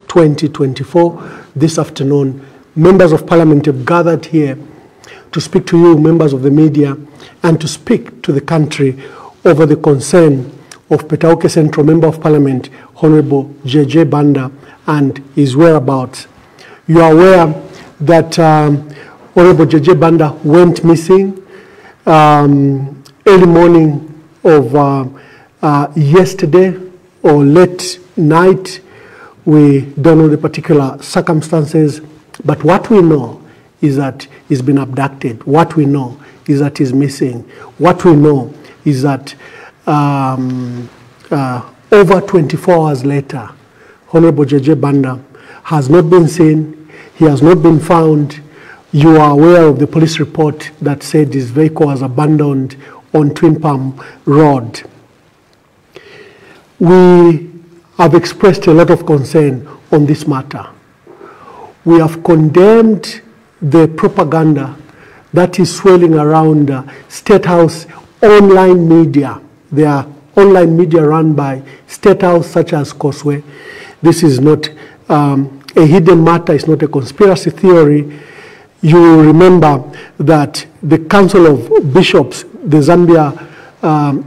2024. This afternoon, members of parliament have gathered here to speak to you, members of the media, and to speak to the country over the concern of Petauke Central Member of Parliament, Honorable JJ Banda, and his whereabouts. You are aware that Honorable JJ Banda went missing early morning of yesterday or late night. We don't know the particular circumstances, but what we know is that he's been abducted. What we know is that he's missing. What we know is that over 24 hours later, Honorable JJ Banda has not been seen. He has not been found. You are aware of the police report that said his vehicle was abandoned on Twin Palm Road. We have expressed a lot of concern on this matter. We have condemned the propaganda that is swirling around State House online media. There are online media run by State House such as Koswe. This is not a hidden matter, it's not a conspiracy theory. You will remember that the Council of Bishops, the Zambia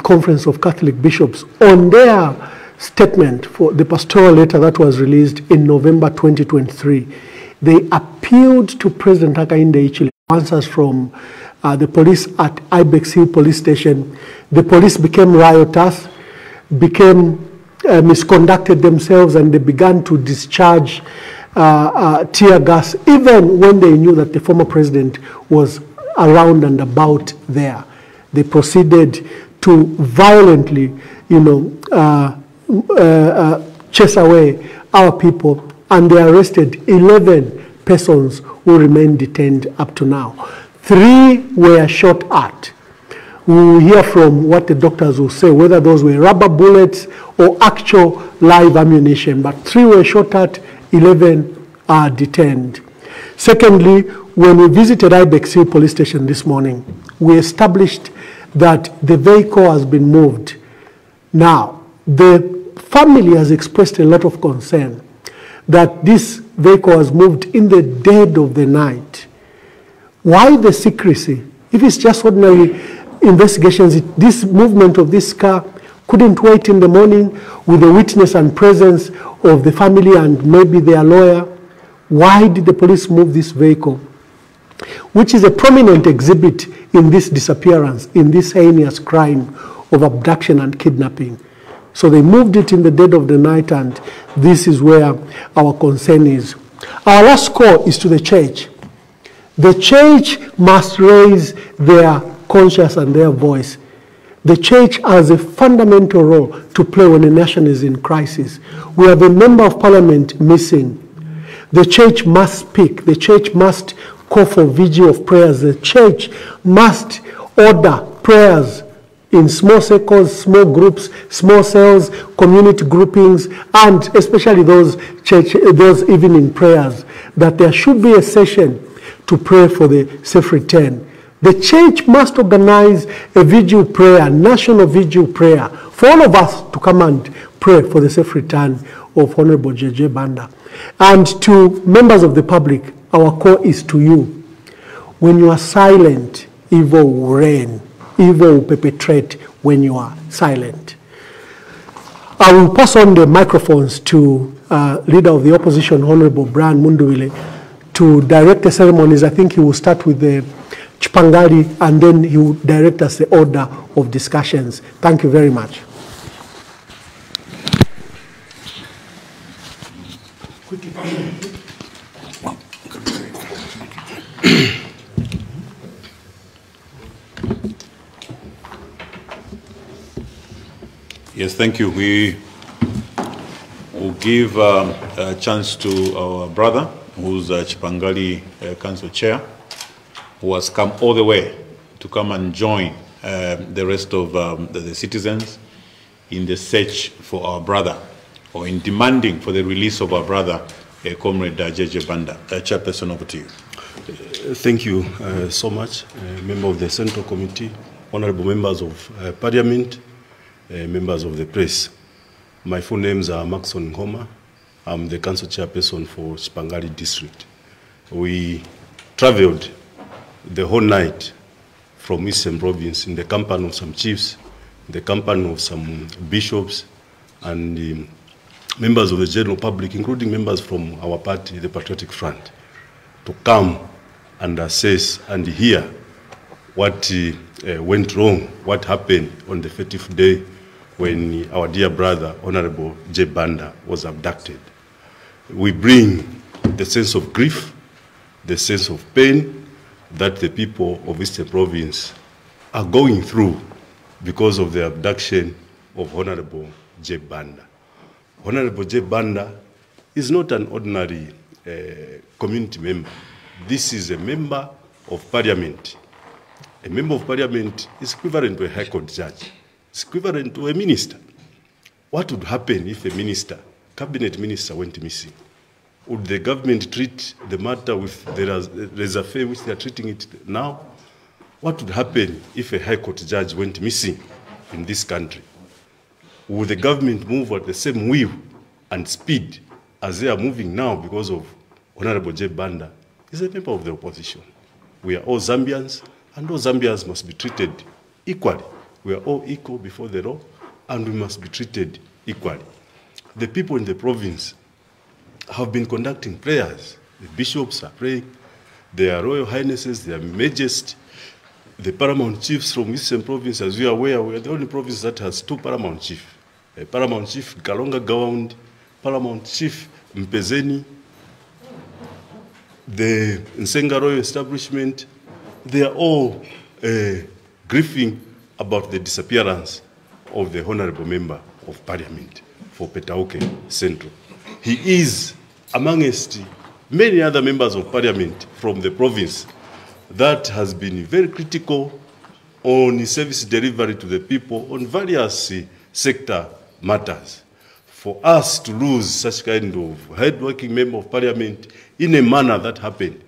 Conference of Catholic Bishops, on their statement for the pastoral letter that was released in November 2023, they appealed to President Hakainde Hichilema. Answers from the police at Ibex Hill Police Station. The police became riotous, misconducted themselves, and they began to discharge tear gas, even when they knew that the former president was around and about there. They proceeded to violently, chase away our people, and they arrested 11 persons who remain detained up to now. 3 were shot at. We will hear from what the doctors will say, whether those were rubber bullets or actual live ammunition, but 3 were shot at, 11 are detained. Secondly, when we visited Ibex Hill Police Station this morning, we established that the vehicle has been moved. Now, the family has expressed a lot of concern that this vehicle was moved in the dead of the night. Why the secrecy? If it's just ordinary investigations, this movement of this car couldn't wait in the morning with the witness and presence of the family and maybe their lawyer. Why did the police move this vehicle, which is a prominent exhibit in this disappearance, in this heinous crime of abduction and kidnapping? So they moved it in the dead of the night, and this is where our concern is. Our last call is to the church. The church must raise their conscience and their voice. The church has a fundamental role to play when a nation is in crisis. We have a member of parliament missing. The church must speak. The church must call for vigil of prayers. The church must order prayers in small circles, small groups, small cells, community groupings, and especially those evening prayers, that there should be a session to pray for the safe return. The church must organize a vigil prayer, national vigil prayer, for all of us to come and pray for the safe return of Honorable JJ Banda. And to members of the public, our call is to you. When you are silent, evil will reign. Evil will perpetrate when you are silent. I will pass on the microphones to Leader of the Opposition, Honorable Brian Mundubile, to direct the ceremonies. I think he will start with the Chipangali, and then he will direct us the order of discussions. Thank you very much. Yes, thank you. We will give a chance to our brother, who's Chipangali Council Chair, who has come all the way to come and join the rest of the citizens in the search for our brother, or in demanding for the release of our brother, Comrade JJ Banda. Chairperson, over to you. Thank you so much, member of the Central Committee, honorable members of Parliament, members of the press. My full names are Maxon Ngoma, I'm the council chairperson for Chipangali district. We traveled the whole night from Eastern Province in the company of some chiefs, the company of some bishops, and members of the general public, including members from our party, the Patriotic Front, to come and assess and hear what went wrong, what happened on the 30th day when our dear brother, Honorable J. Banda, was abducted. We bring the sense of grief, the sense of pain that the people of Eastern Province are going through because of the abduction of Honorable J. Banda. Honorable J. Banda is not an ordinary community member. This is a member of parliament. A member of parliament is equivalent to a high court judge. It's equivalent to a minister. What would happen if a minister, cabinet minister, went missing? Would the government treat the matter with the laissez-faire which they are treating it now? What would happen if a high court judge went missing in this country? Will the government move at the same will and speed as they are moving now because of Honorable J. Banda? He's a member of the opposition. We are all Zambians, and all Zambians must be treated equally. We are all equal before the law, and we must be treated equally. The people in the province have been conducting prayers. The bishops are praying. Their Royal Highnesses, their Majesty, the paramount chiefs from Eastern Province, as we are aware, we are the only province that has two paramount chiefs. Paramount Chief Kalonga Gawaundi, Paramount Chief Mpezeni, the Nsenga Royal Establishment, they are all grieving about the disappearance of the Honorable Member of Parliament for Petauke Central. He is amongst many other members of Parliament from the province that has been very critical on service delivery to the people on various sector matters. For us to lose such kind of hard-working member of parliament in a manner that happened,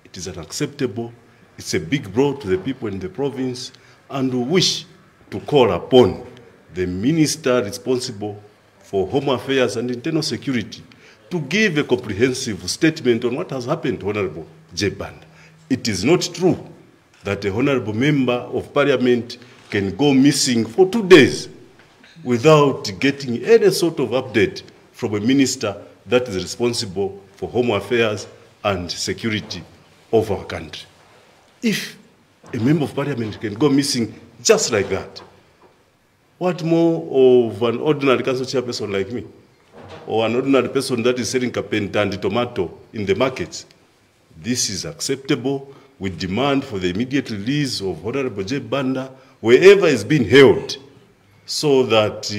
it is unacceptable. It's a big blow to the people in the province, and we wish to call upon the minister responsible for Home Affairs and Internal Security to give a comprehensive statement on what has happened to Honorable J. Banda. It is not true that a honorable member of parliament can go missing for 2 days without getting any sort of update from a minister that is responsible for Home Affairs and security of our country. If a member of parliament can go missing just like that, what more of an ordinary council chairperson like me, or an ordinary person that is selling carpenter and tomato in the markets? This is acceptable. We demand for the immediate release of Honorable J. Banda wherever is being held, so that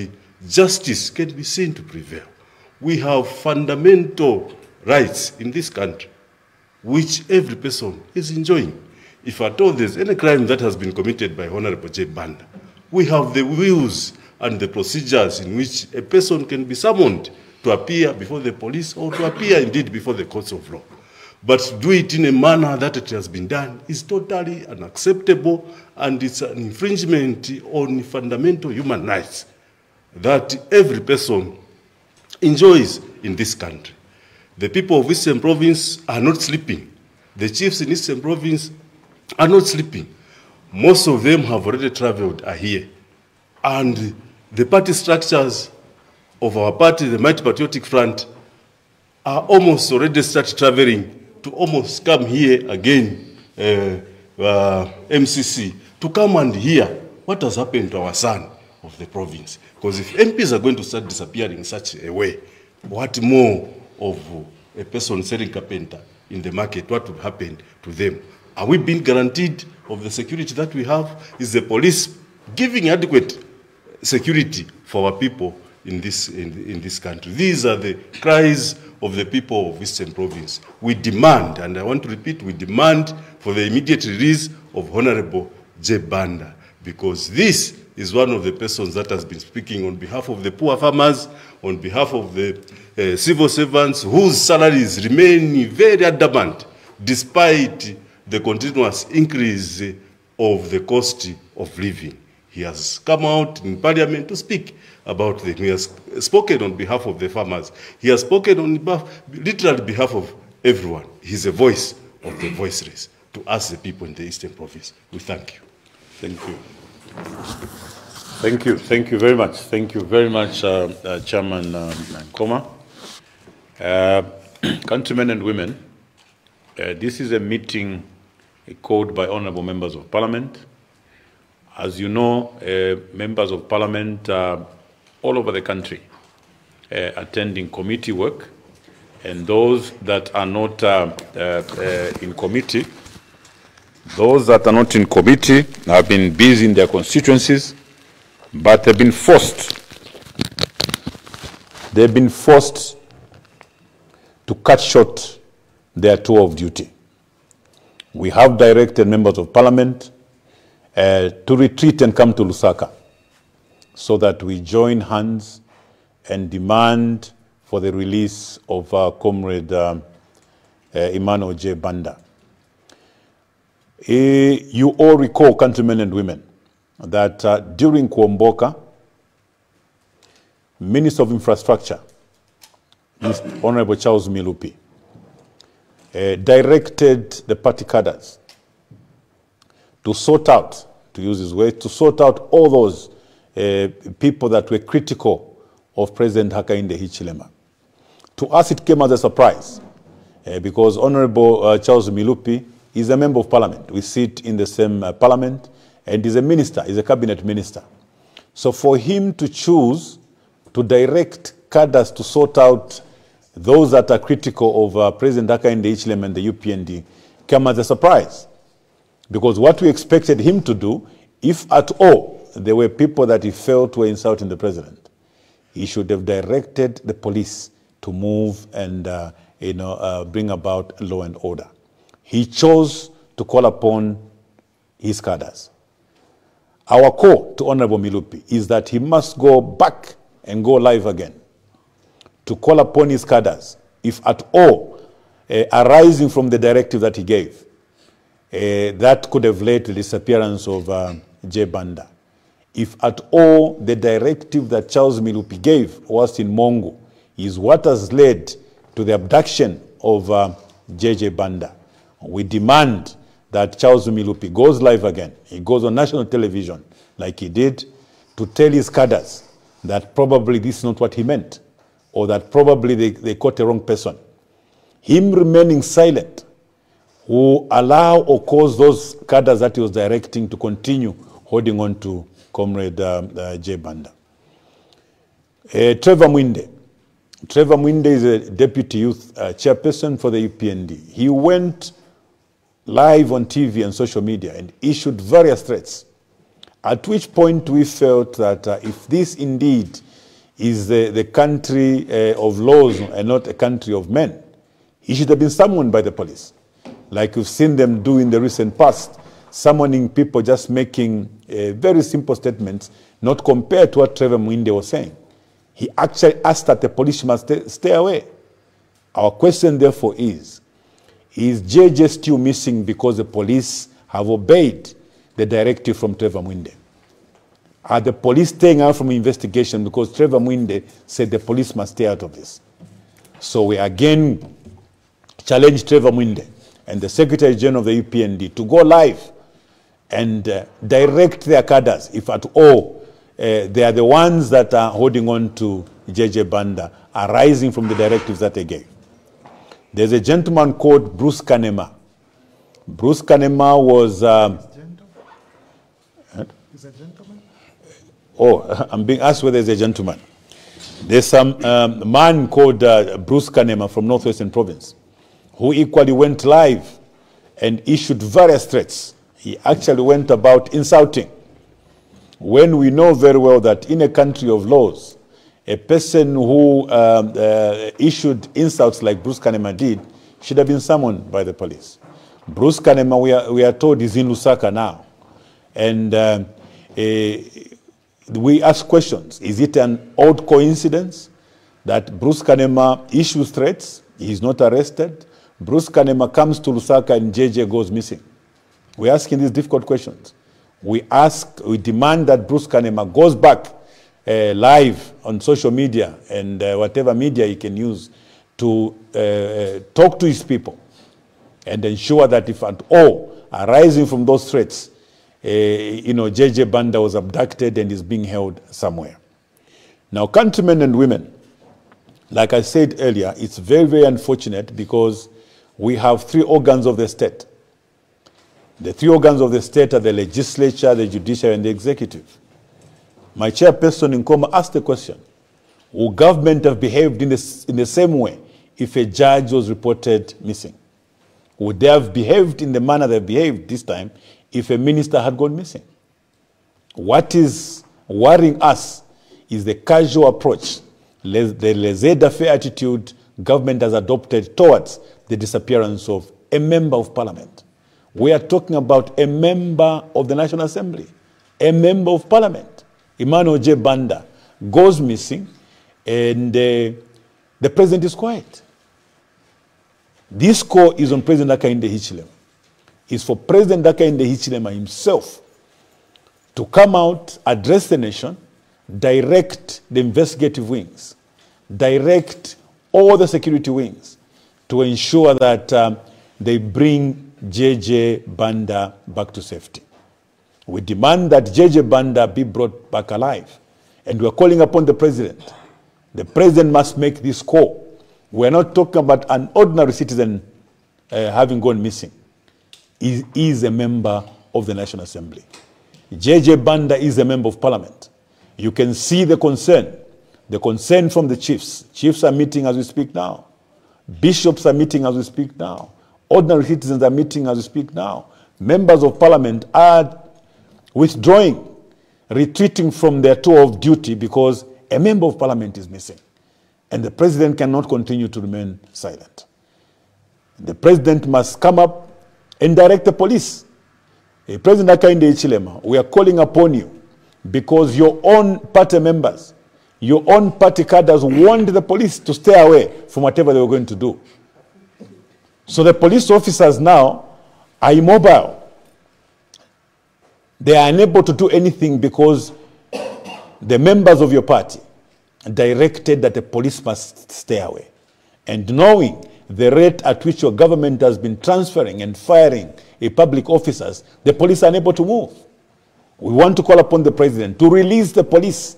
justice can be seen to prevail. We have fundamental rights in this country, which every person is enjoying. If at all there's any crime that has been committed by Honorable J. Banda, we have the rules and the procedures in which a person can be summoned to appear before the police or to appear indeed before the courts of law. But to do it in a manner that it has been done is totally unacceptable, and it's an infringement on fundamental human rights that every person enjoys in this country. The people of Eastern Province are not sleeping. The chiefs in Eastern Province are not sleeping. Most of them have already traveled, are here. And the party structures of our party, the Mighty Patriotic Front, are almost already started traveling to almost come here again, MCC, to come and hear what has happened to our son of the province. Because if MPs are going to start disappearing in such a way, what more of a person selling carpenter in the market, what would happen to them? Are we being guaranteed of the security that we have? Is the police giving adequate security for our people in this country? These are the cries of the people of Eastern Province. We demand, and I want to repeat, we demand for the immediate release of Honorable J. Banda, because this is one of the persons that has been speaking on behalf of the poor farmers, on behalf of the civil servants whose salaries remain very adamant despite the continuous increase of the cost of living. He has come out in Parliament to speak about them. He has spoken on behalf of the farmers. He has spoken on literally behalf of everyone. He's a voice of the voiceless to us, the people in the Eastern Province. We thank you. Thank you. Thank you. Thank you very much. Thank you very much, Chairman Nkoma. Countrymen and women, this is a meeting called by honorable members of parliament. As you know, members of parliament all over the country attending committee work, and those that are not in committee, have been busy in their constituencies, but they've been forced to cut short their tour of duty. We have directed members of parliament to retreat and come to Lusaka so that we join hands and demand for the release of our comrade Emmanuel JJ Banda. You all recall, countrymen and women, that during Kuomboka, Minister of Infrastructure, Mr. Honorable Charles Milupi, directed the party cadres to sort out, to use his way, to sort out all those people that were critical of President Hakainde Hichilema. To us, it came as a surprise because Honorable Charles Milupi is a member of parliament. We sit in the same parliament, and is a minister, is a cabinet minister. So for him to choose to direct cadres to sort out those that are critical of President Hakainde Hichilema and the UPND came as a surprise. Because what we expected him to do, if at all there were people that he felt were insulting the president, he should have directed the police to move and bring about law and order. He chose to call upon his cadres. Our call to Honorable Milupi is that he must go back and go live again to call upon his cadres, if at all, arising from the directive that he gave, that could have led to the disappearance of JJ Banda. If at all the directive that Charles Milupi gave was in Mongo is what has led to the abduction of JJ Banda, we demand that Charles Milupi goes live again. He goes on national television like he did to tell his cadres that probably this is not what he meant, or that probably they caught the wrong person. Him remaining silent will allow or cause those cadres that he was directing to continue holding on to Comrade JJ Banda. Trevor Mwinde. Trevor Mwinde is a deputy youth chairperson for the UPND. He went live on TV and social media and issued various threats, at which point we felt that if this indeed is the country of laws and not a country of men, he should have been summoned by the police, like we've seen them do in the recent past, summoning people just making very simple statements, not compared to what Trevor Mwinde was saying. He actually asked that the police must stay away. Our question, therefore, is JJ still missing because the police have obeyed the directive from Trevor Mwinde? Are the police staying out from investigation because Trevor Mwinde said the police must stay out of this? So we again challenge Trevor Mwinde and the Secretary General of the UPND to go live and direct their cadres, if at all they are the ones that are holding on to JJ Banda, arising from the directives that they gave. There's a gentleman called Bruce Kanema. Bruce Kanema was... Is a gentleman? Oh, I'm being asked whether there's a gentleman. There's some man called Bruce Kanema from Northwestern Province, who equally went live and issued various threats. He actually went about insulting. When we know very well that in a country of laws, a person who issued insults like Bruce Kanema did should have been summoned by the police. Bruce Kanema, we are told, is in Lusaka now. And we ask questions. Is it an odd coincidence that Bruce Kanema issues threats, he's not arrested, Bruce Kanema comes to Lusaka and JJ goes missing? We're asking these difficult questions. We demand that Bruce Kanema goes back live on social media and whatever media he can use to talk to his people and ensure that if at all arising from those threats, JJ Banda was abducted and is being held somewhere. Now, countrymen and women, like I said earlier, it's very, very unfortunate because we have three organs of the state. The three organs of the state are the legislature, the judiciary, and the executive. My chairperson Nkoma asked the question, would government have behaved in the same way if a judge was reported missing? Would they have behaved in the manner they behaved this time if a minister had gone missing? What is worrying us is the casual approach, the laissez-faire attitude government has adopted towards the disappearance of a member of parliament. We are talking about a member of the National Assembly, a member of parliament. Emmanuel JJ Banda goes missing and the president is quiet. This call is on President Hakainde Hichilema. It's for President Hakainde Hichilema himself to come out, address the nation, direct the investigative wings, direct all the security wings to ensure that they bring JJ Banda back to safety. We demand that JJ Banda be brought back alive. And we're calling upon the president. The president must make this call. We're not talking about an ordinary citizen having gone missing. He is a member of the National Assembly. JJ Banda is a member of parliament. You can see the concern from the chiefs. Chiefs are meeting as we speak now. Bishops are meeting as we speak now. Ordinary citizens are meeting as we speak now. Members of parliament are withdrawing, retreating from their tour of duty because a member of parliament is missing. And the president cannot continue to remain silent. The president must come up and direct the police. President Hakainde Hichilema, we are calling upon you because your own party members, your own party cadres warned the police to stay away from whatever they were going to do. So the police officers now are immobile. They are unable to do anything because the members of your party directed that the police must stay away. And knowing the rate at which your government has been transferring and firing public officers, the police are unable to move. We want to call upon the president to release the police.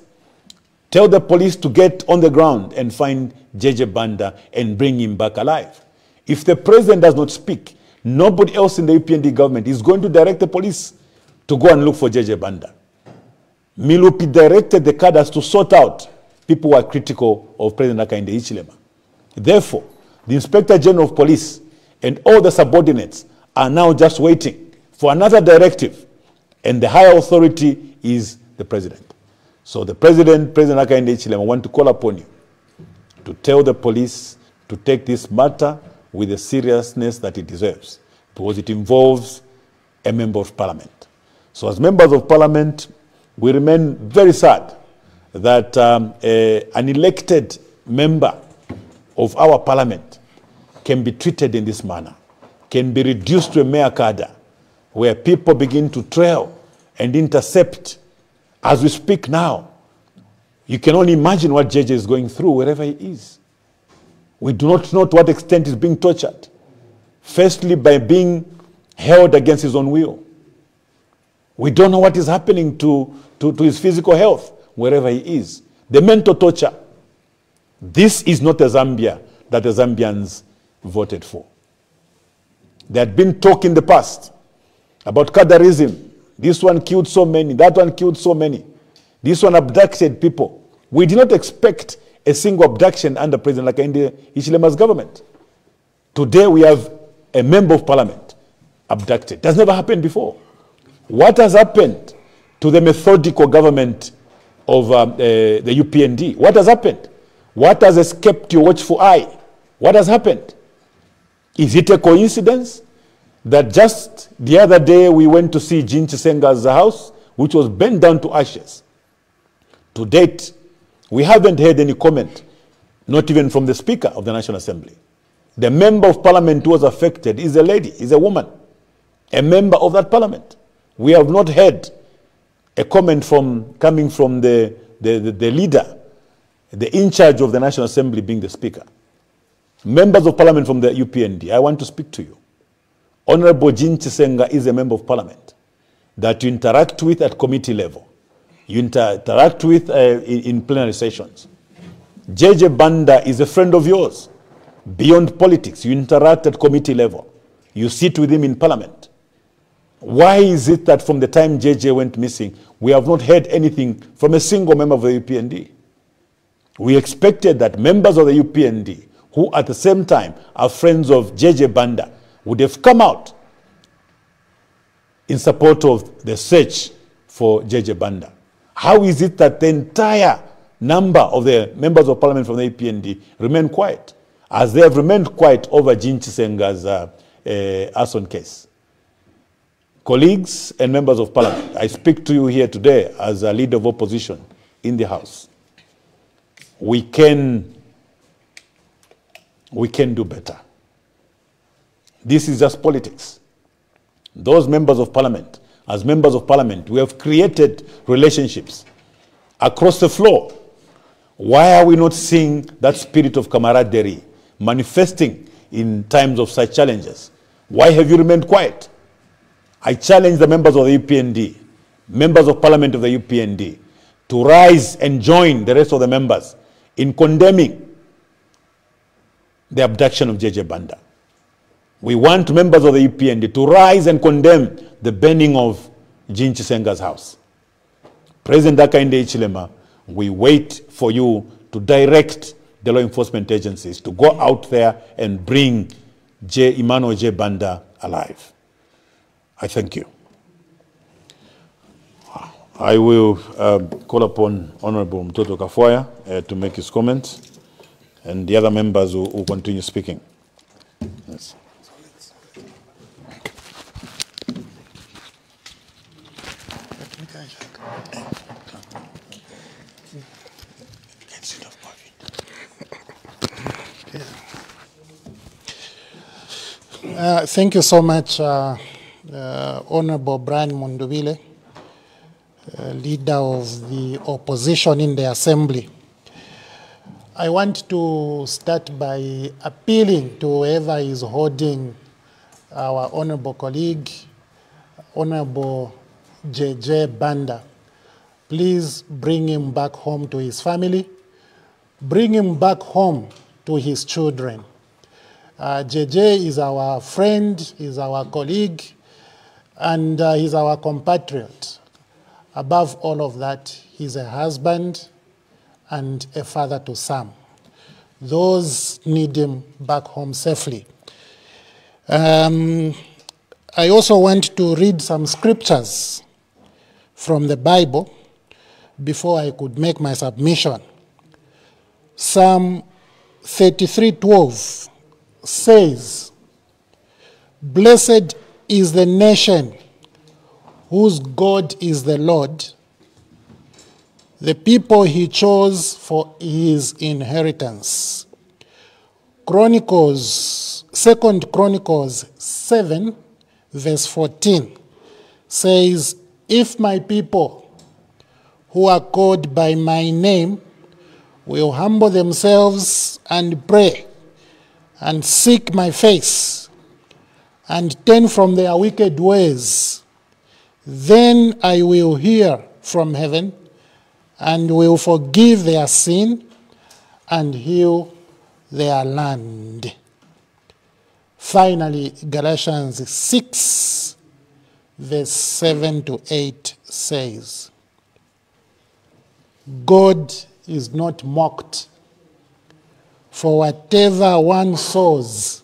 Tell the police to get on the ground and find JJ Banda and bring him back alive. If the president does not speak, nobody else in the UPND government is going to direct the police to go and look for JJ Banda. Milupi directed the cadres to sort out people who are critical of President Hakainde Hichilema. Therefore, the Inspector General of Police and all the subordinates are now just waiting for another directive, and the higher authority is the president. So the President Hakainde Hichilema, want to call upon you to tell the police to take this matter with the seriousness that it deserves, because it involves a member of parliament. So as members of parliament, we remain very sad that an elected member of our parliament can be treated in this manner, can be reduced to a mere cadre, where people begin to trail and intercept. As we speak now, you can only imagine what JJ is going through wherever he is. We do not know to what extent he's being tortured. Firstly, by being held against his own will. We don't know what is happening to his physical health wherever he is. The mental torture. This is not a Zambia that the Zambians voted for. There had been talk in the past about cadarism. This one killed so many, that one killed so many. This one abducted people. We did not expect a single abduction under President Hakainde Hichilema's government. Today we have a member of parliament abducted. That's never happened before. What has happened to the methodical government of the UPND? What has happened? What has escaped your watchful eye? What has happened? Is it a coincidence that just the other day we went to see Jean Chisenga's house, which was burned down to ashes? To date, we haven't heard any comment, not even from the Speaker of the National Assembly. The member of parliament who was affected is a lady, is a woman, a member of that parliament. We have not heard a comment coming from the leader, the in charge of the National Assembly being the Speaker. Members of Parliament from the UPND, I want to speak to you. Honorable Jean Chisenga is a member of Parliament that you interact with at committee level. You interact with in plenary sessions. JJ Banda is a friend of yours. Beyond politics, you interact at committee level. You sit with him in Parliament. Why is it that from the time JJ went missing, we have not heard anything from a single member of the UPND? We expected that members of the UPND, who at the same time are friends of JJ Banda, would have come out in support of the search for JJ Banda. How is it that the entire number of the members of Parliament from the UPND remain quiet, as they have remained quiet over Jean Chisenga's arson case? Colleagues and members of Parliament, I speak to you here today as a leader of opposition in the House. We can do better. This is just politics. Those members of Parliament, as members of Parliament, we have created relationships across the floor. Why are we not seeing that spirit of camaraderie manifesting in times of such challenges? Why have you remained quiet? I challenge the members of the UPND, members of Parliament of the UPND, to rise and join the rest of the members in condemning the abduction of JJ Banda. We want members of the UPND to rise and condemn the burning of Jean Chisenga's house. President Hakainde Hichilema, we wait for you to direct the law enforcement agencies to go out there and bring Emmanuel JJ Banda alive. I thank you. I will call upon Honorable Mtoto Kafuaya to make his comments, and the other members will continue speaking. Yes. Thank you so much, Honorable Brian Mundubile, leader of the opposition in the Assembly. I want to start by appealing to whoever is holding our honorable colleague, Honorable JJ Banda. Please bring him back home to his family. Bring him back home to his children. JJ is our friend, is our colleague, and he's our compatriot. Above all of that, he's a husband and a father to some. Those need him back home safely. I also want to read some scriptures from the Bible before I could make my submission. Psalm 33:12 says, "Blessed is the nation whose God is the Lord, the people he chose for his inheritance." Second Chronicles 7, verse 14 says, "If my people who are called by my name will humble themselves and pray and seek my face and turn from their wicked ways, then I will hear from heaven and will forgive their sin and heal their land." Finally, Galatians 6, verse 7 to 8 says, "God is not mocked, for whatever one sows,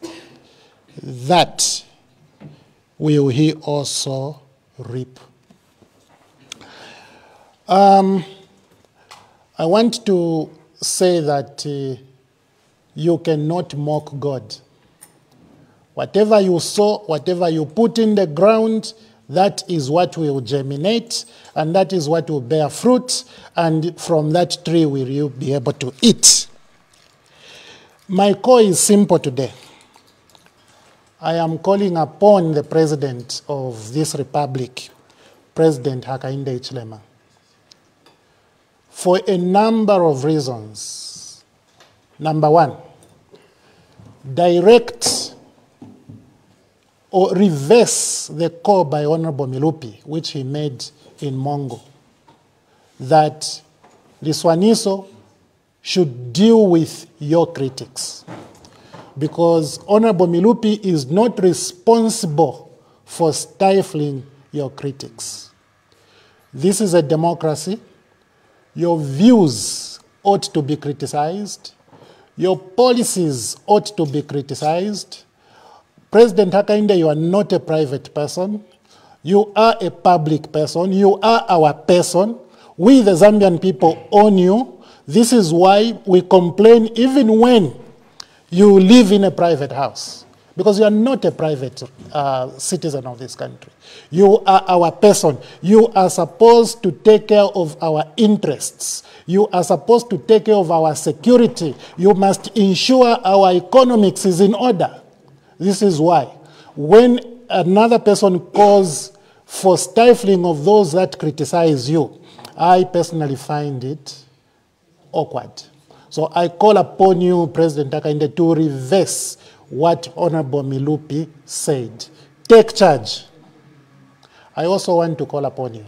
that will he also reap." I want to say that you cannot mock God. Whatever you sow, whatever you put in the ground, that is what will germinate, and that is what will bear fruit, and from that tree will you be able to eat. My call is simple today. I am calling upon the President of this Republic President Hakainde Hichilema for a number of reasons. Number one, direct or reverse the call by Honorable Milupi, which he made in Mongo, that Liswaniso should deal with your critics. Because Honorable Milupi is not responsible for stifling your critics. This is a democracy. Your views ought to be criticized. Your policies ought to be criticized. President Hakainde, you are not a private person. You are a public person. You are our person. We, the Zambian people, own you. This is why we complain even when you live in a private house, because you are not a private citizen of this country. You are our person. You are supposed to take care of our interests. You are supposed to take care of our security. You must ensure our economics is in order. This is why when another person calls for stifling of those that criticize you, I personally find it awkward. So I call upon you, President Hakainde, to reverse what Honorable Milupi said. Take charge. I also want to call upon you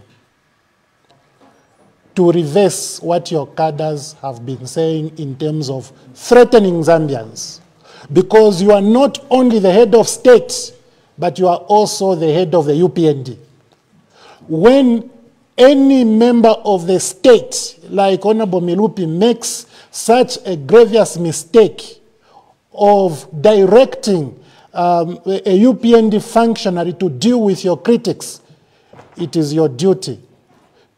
to reverse what your cadres have been saying in terms of threatening Zambians. Because you are not only the head of state, but you are also the head of the UPND. When any member of the state, like Honorable Milupi, makes such a grievous mistake of directing a UPND functionary to deal with your critics, it is your duty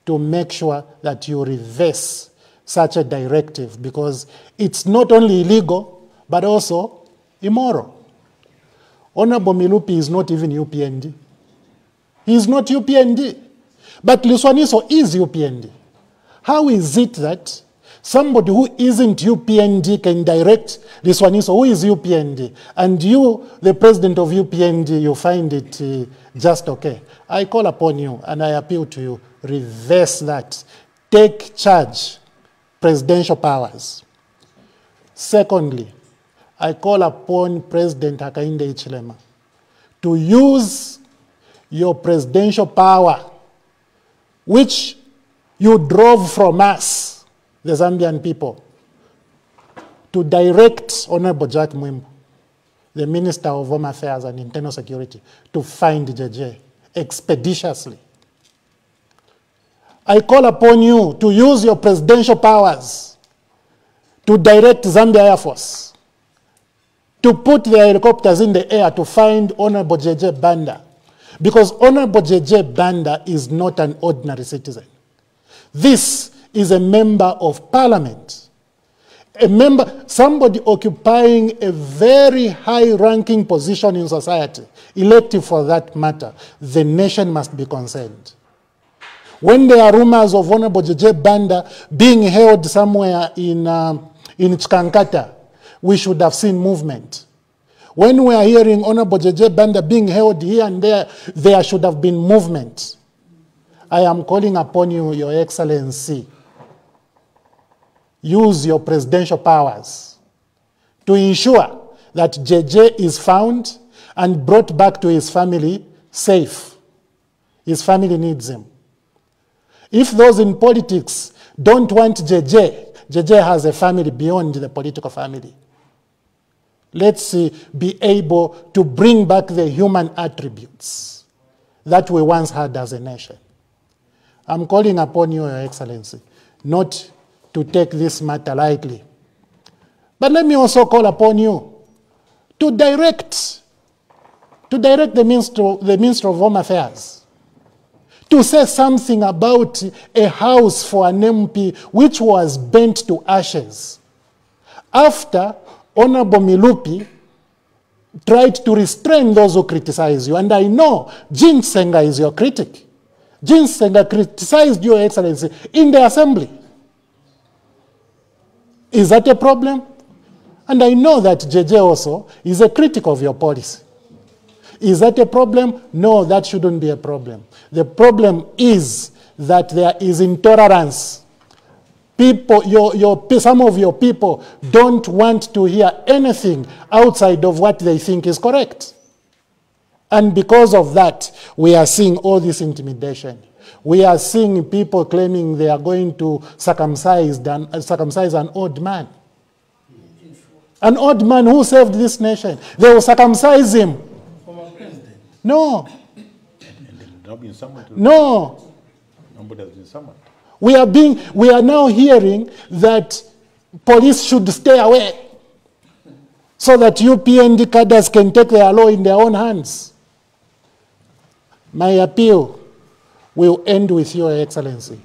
to make sure that you reverse such a directive, because it's not only illegal, but also immoral. Honorable Milupi is not even UPND. He is not UPND. But Liswaniso is UPND. How is it that somebody who isn't UPND can direct Liswaniso, who is UPND, and you, the president of UPND, you find it just okay? I call upon you and I appeal to you, reverse that. Take charge, presidential powers. Secondly, I call upon President Hakainde Hichilema to use your presidential power, which you drove from us, the Zambian people, to direct Honorable Jack Mwimbu, the Minister of Home Affairs and Internal Security, to find JJ expeditiously. I call upon you to use your presidential powers to direct Zambia Air Force, to put their helicopters in the air to find Honorable JJ Banda, because Honorable JJ Banda is not an ordinary citizen. This is a member of parliament, a member, somebody occupying a very high-ranking position in society, elected for that matter. The nation must be concerned. When there are rumors of Honorable JJ Banda being held somewhere in Chikankata, we should have seen movement. When we are hearing Honorable JJ Banda being held here and there should have been movement. I am calling upon you, Your Excellency, use your presidential powers to ensure that JJ is found and brought back to his family safe. His family needs him. If those in politics don't want JJ, JJ has a family beyond the political family. Let's be able to bring back the human attributes that we once had as a nation. I'm calling upon you, Your Excellency, not to take this matter lightly. But let me also call upon you to direct the Minister of Home Affairs to say something about a house for an MP which was burnt to ashes after Honorable Milupi tried to restrain those who criticize you. And I know Jean Senga is your critic. Jean Senga criticized Your Excellency in the assembly. Is that a problem? And I know that JJ also is a critic of your policy. Is that a problem? No, that shouldn't be a problem. The problem is that there is intolerance. People, some of your people don't want to hear anything outside of what they think is correct. And because of that, we are seeing all this intimidation. We are seeing people claiming they are going to circumcise an old man. An old man who saved this nation. They will circumcise him. Former president? No. No. Nobody has been summoned. We are now hearing that police should stay away so that UPND cadres can take their law in their own hands. My appeal will end with Your Excellency.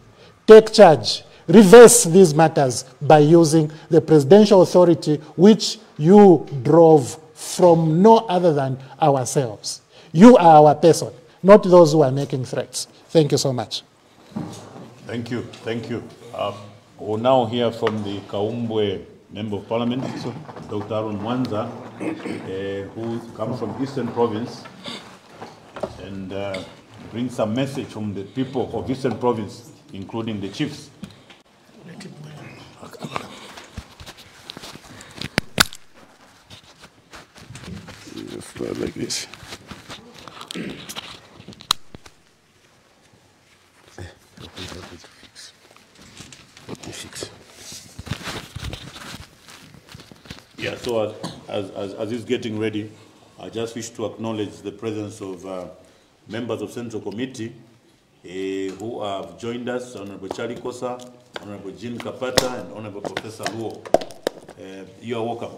Take charge. Reverse these matters by using the presidential authority which you drove from no other than ourselves. You are our person, not those who are making threats. Thank you so much. Thank you. Thank you. We'll now hear from the Kaumbwe Member of Parliament, Dr. Aaron Mwanza, who comes from Eastern Province and brings some message from the people of Eastern Province, including the chiefs. Like this. Yeah, so as he's getting ready, I just wish to acknowledge the presence of members of Central Committee who have joined us, Honorable Charlie Kosa, Honorable Jean Kapata, and Honorable Professor Luo. You are welcome.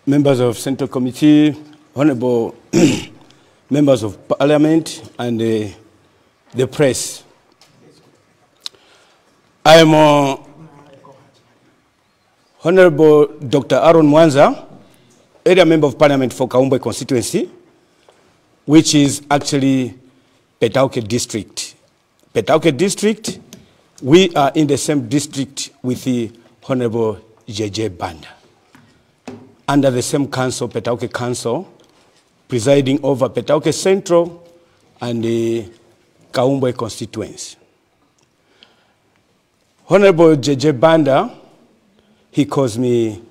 Members of Central Committee, Honorable members of Parliament, and the press. I am Honorable Dr. Aaron Mwanza, area member of Parliament for Kaumbwe constituency, which is actually Petauke district. Petauke district, we are in the same district with the Honorable JJ Banda, under the same council, Petauke Council, presiding over Petauke Central and the Kaumbwe constituency. Honorable JJ Banda, he calls me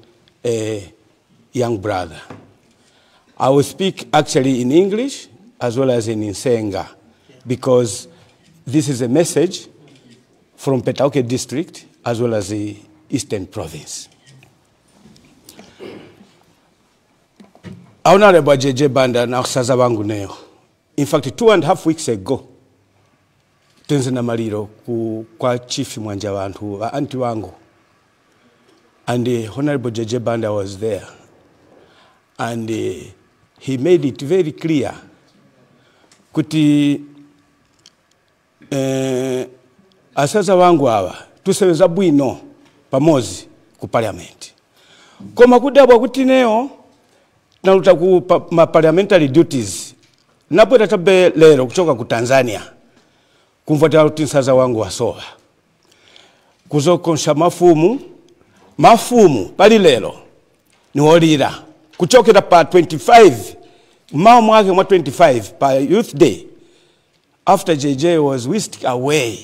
a young brother. I will speak actually in English as well as in Nsenga, because this is a message from Petauke district as well as the Eastern Province. Honorable JJ Banda na kusaza wangu neo. In fact, 2.5 weeks ago, tenze na maliro kwa chief mwanja wantu wa anti wangu. And Honorable JJ Banda was there. And he made it very clear kuti asaza wangu hawa tuseweza bwino pamozi ku parliament. Koma kudabwa kuti neo na utaku parliamentary duties napo tatabe lero kutoka ku Tanzania kumfuata kuti nsaza wangu wasowa kuzokonsha mafumu pali lero ni olira kuchokera pa 25 mwaka mwa 25 pa youth day after JJ was whisked away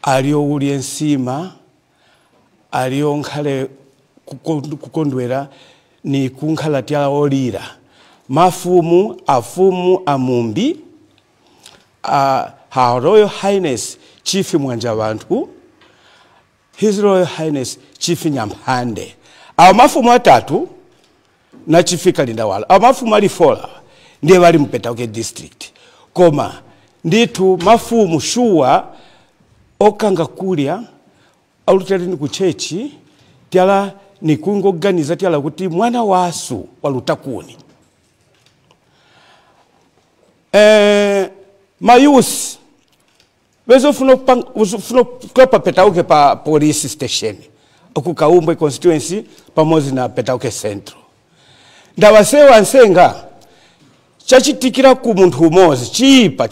alio uli ensima alio nkale kukondwera ni kunkhala tiala olira mafumu afumu amumbi Her Royal Highness Chief Mwanja Wantu, His Royal Highness Chief Nyamhande. Mafumu atatu na Chief Kalindawala. Mafumu alifola ndiye wali Petauke district. Koma nditu mafumu shuwa okanga kulia aulutali ni kuchechi tiala ni kungoganiza tiala kuti mwana wasu walutakuni. Mayusi wezo funo kwa Petauke pa police station oku Kaumbwe constituency pamozi na Petauke Central. Ndawasewa nsenga chachitikira ku muntu umozi chipa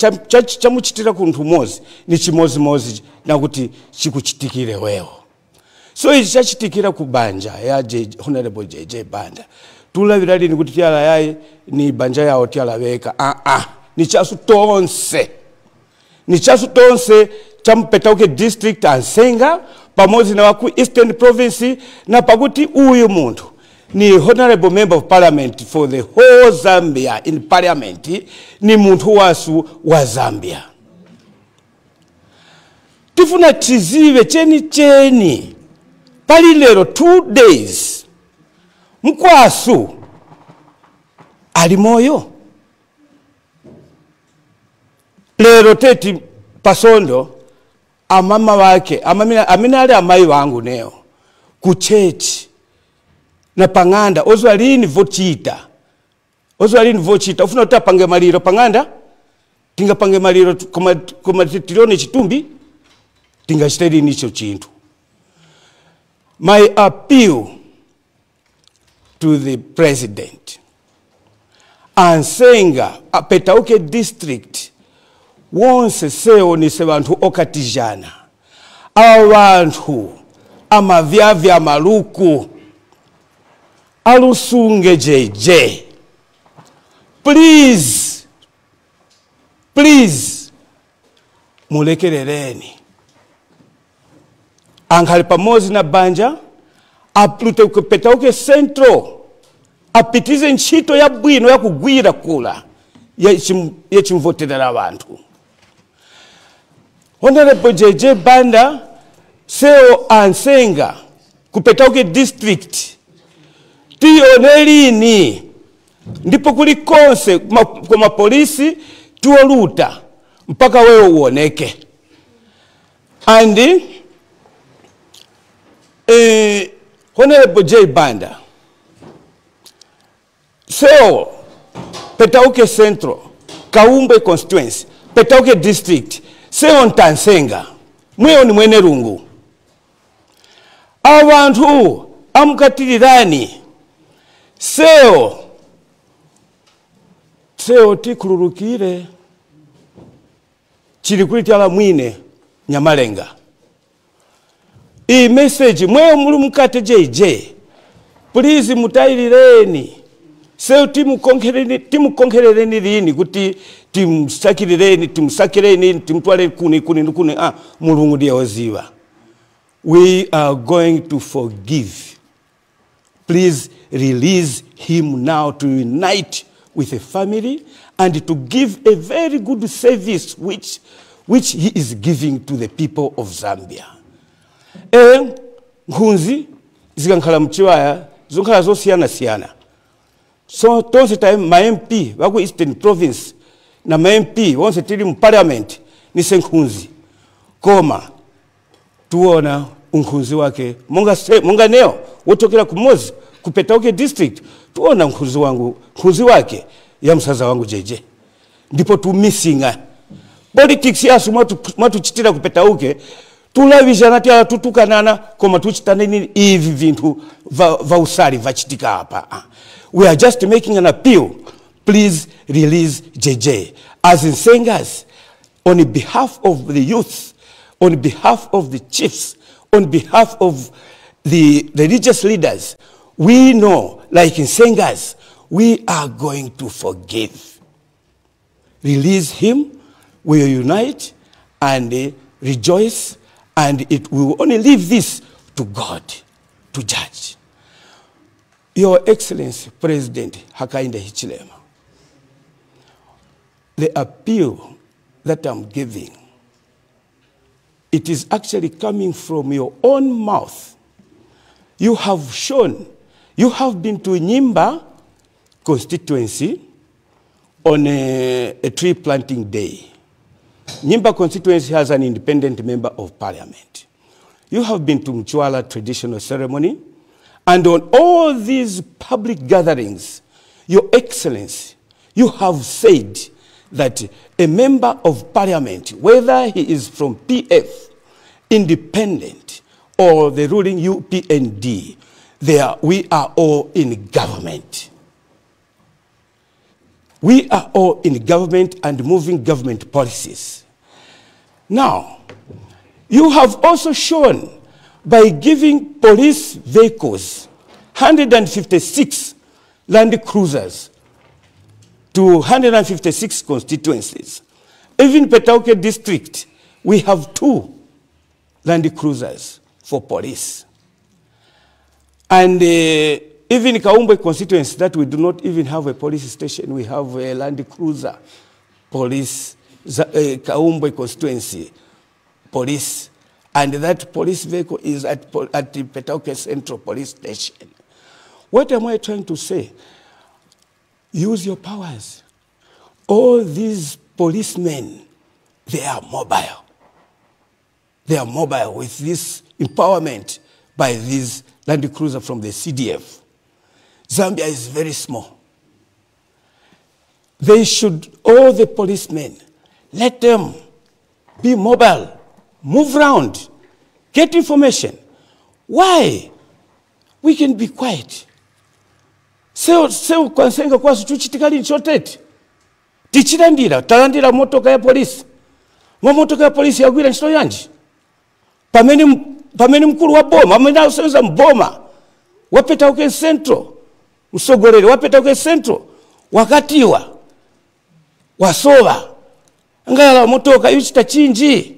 chamuchitira ku muntu umozi ni chimozi mozi na kuti chikuchitikire wewo. So ichachitikira kubanja ya Honorable JJ Banda. Tulabira lini kuti tyala yayi ni banja yawo tyalabeka. Ni chasu tonse. Ni chasu tonse cha Petauke district Ansenga pamoja na waku Eastern Province na pakuti uyu muntu ni Honorable Member of Parliament for the whole Zambia in Parliament ni muntu wasu wa Zambia. Tifuna chizive cheni pali lero 2 days mkwasu ali moyo lero teti pasondo amama wake amina ali amayi wangu neo kuchechi na panganda ozwalini vochita ufuna utapange maliro panganda tinga pange maliro koma tilione chitumbi tinga chiteli nicho chintu. My appeal to the President Ansenga Petauke district wonse seo ni sebantu okatijana abantu amavyavya maluku alusunge JJ, please mulekerereni angali pamozi na banja aplute ku Petauke Central apitize nchito ya bwino ya kugwira kula ya chimvotera abantu. Honorable JJ Banda seo Ansenga ku Petauke district tionelini ndipo kuli konse kwa mapolisi tuoluta mpaka wewe uoneke. And Honorable J Banda seo Petauke Central Kaumbe constituency Petauke district seo Ntansenga mweo ni mwene rungu abantu amukatirirani seo tikulurukire chili kuli tyala mwine Nyamalenga. I message mweo mulu mukate JJ please mutailireni seo timukonkerereni lini kuti timsakireni timtwale kuni mulungu ndiye oziva. We are going to forgive. Please release him now to unite with the family and to give a very good service which he is giving to the people of Zambia. Nkunzi zikankhala mchiwaya zonkhala zosiyana. So tonse time ma MP waku Eastern Province na ma MP wonse tili mu Parliament ni Nkunzi koma tuona unkunzi wake monga neo wotokera kumozi ku Petauke district tuona nkunzi wake ya msaza wangu JJ ndipo tu missinga politics yasu matuchitira ku Petauke tulavishana tyala tutukanana koma tuchitane nini ivi vintu va usali vachitika hapa. We are just making an appeal. Please release JJ as in singers on behalf of the youth, on behalf of the chiefs, on behalf of the religious leaders. We know, like in singers, we are going to forgive. Release him, we will unite and rejoice, and we will only leave this to God to judge. Your Excellency, President Hakainde Hichilema, the appeal that I'm giving, it is actually coming from your own mouth. You have shown, you have been to Nyimba constituency on a tree planting day. Nyimba constituency has an independent member of parliament. You have been to Mchwala traditional ceremony, and on all these public gatherings, Your Excellency, you have said that a member of parliament, whether he is from PF, independent, or the ruling UPND, we are all in government. We are all in government and moving government policies. Now, you have also shown by giving police vehicles, 156 Land Cruisers to 156 constituencies. Even Petauke district, we have 2 Land Cruisers for police. And even Kaumbwe constituency, that we do not even have a police station, we have a Land Cruiser police, Kaumbwe constituency police. And that police vehicle is at the Petauke Central Police Station. What am I trying to say? Use your powers. All these policemen, they are mobile. They are mobile with this empowerment by these Land Cruiser from the CDF. Zambia is very small. They should, all the policemen, let them be mobile, move around, get information. Why? We can be quiet. Kwansenga kwa suchuchitikali nchotete. Tichirandira, talandira motoka ya polisi. Motoka ya polisi yagwira nchito yanji. Pameni mkuru wa boma, pameni useweza mboma. Wapetauke Central, usogorere, Wapetauke Central, wakatiwa, wasoba. Ngala motoka yuchita chinji.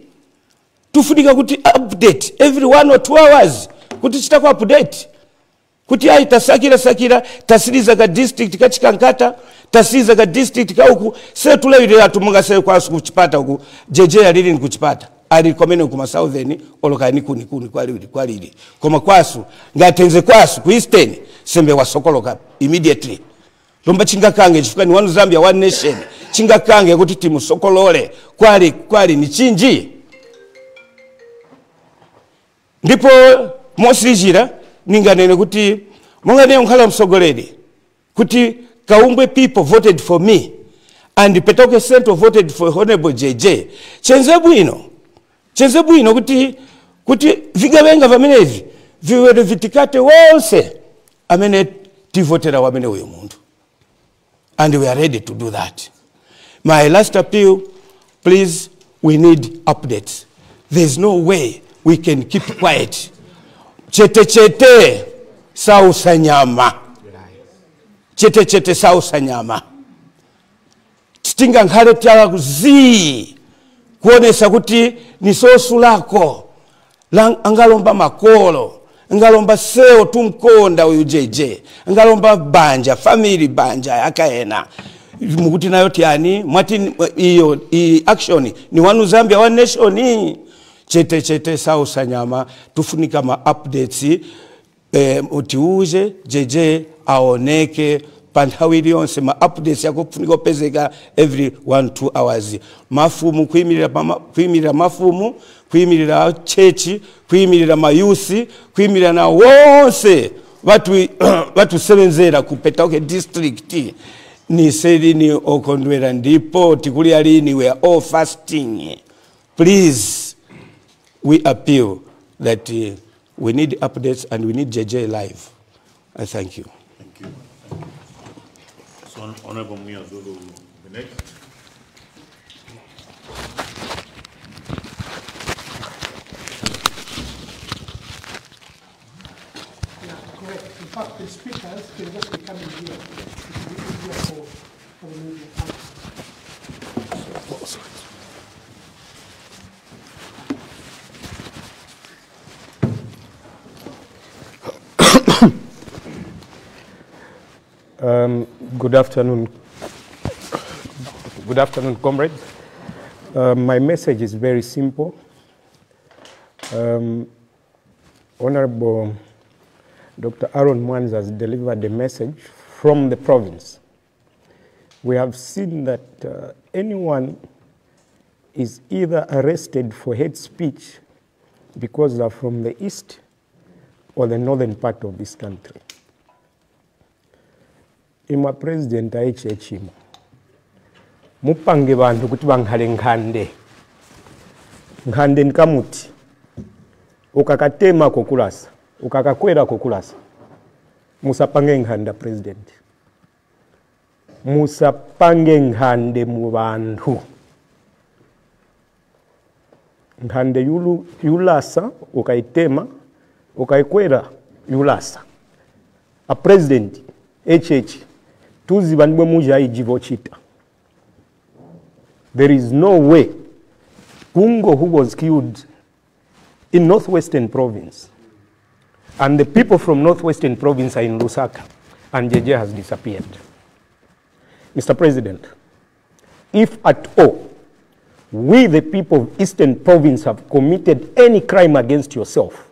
Tufudika kuti update every 1 or 2 hours. Kuti chitako update. Kuti ai tasakira tasiriza ka district kachikankata tasiriza ka district ka huku se tulewire atumunga se kwa kuchipata huku JJ alili nikuchipata ali komene ku southern olokani kuni kwalili koma kwasu ngatenze kwasu ku eastern sembe wasokoloka immediately lomba chingakange chifukani wanu Zambia one nation chingakange kuti timu sokolole kwali ni chinji ndipo mosijira ninganene kuti mungane nkhala msogoledi kuti Kaumbwe people voted for me and Petauke Central voted for Honorable JJ. Chenze bwino kuti vigabenga vamenevi viwere vitikate wonse amene tivotera wamene uyo mundu. And we are ready to do that. My last appeal, please, we need updates. There's no way we can keep quiet. Chete sausa nyama. Chete sausa nyama. Titinga nkhale tyala kuzi kuonesa kuti ni sosu lako angalomba makolo angalomba seo tumkonda uyu JJ angalomba banja family banja akaena mukuti nayo tyani mwati iyo action ni wanu Zambia one nation chete sausa nyama tufunika ma updates utiuje JJ aoneke panthawi yonse ma updates yako kufunika pezeka every 1-2 hours mafumu kuimirira mafumu kuimirira chechi kuimirira mayusi kuimirira na wonse watu sebenzera ku Petauke district ni seri ni okondwera ndipo tikuli alini we are all fasting. Please, we appeal that we need updates and we need JJ live. I thank you. Thank you. So, Honorable Miyazulu, the next. Yeah, correct. In fact, the speakers can just be coming here. It will be easier for the media. Good afternoon. Good afternoon, comrades. My message is very simple. Honorable Dr. Aaron Mwanza has delivered a message from the province. We have seen that anyone is either arrested for hate speech because they're from the east or the northern part of this country. Ima President Hichilema mupange bantu kuti bankhale nkhande nkamuti ukakatema kokulasa ukakakwera kokulasa musapange nkhanda president musapange nkhande mu bantu nkhande yulasa ukaitema okaikwera yulasa a president HH tuziba nibwe muja ijivo chita. There is no way Kungo, who was killed in Northwestern Province, and the people from Northwestern Province are in Lusaka, and JJ has disappeared. Mr. President, if at all we, the people of Eastern Province, have committed any crime against yourself,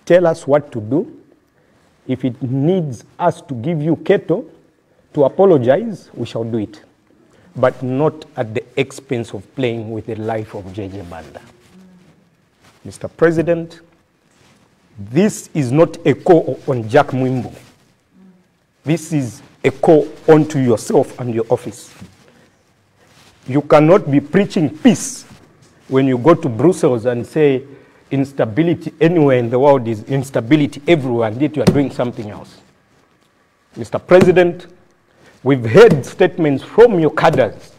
tell us what to do. If it needs us to give you keto to apologize, we shall do it, but not at the expense of playing with the life of JJ Banda. Mr. President, this is not a call on Jack Mwimbo. This is a call onto yourself and your office. You cannot be preaching peace when you go to Brussels and say instability anywhere in the world is instability everywhere, and yet you are doing something else. Mr. President, we've heard statements from your cadres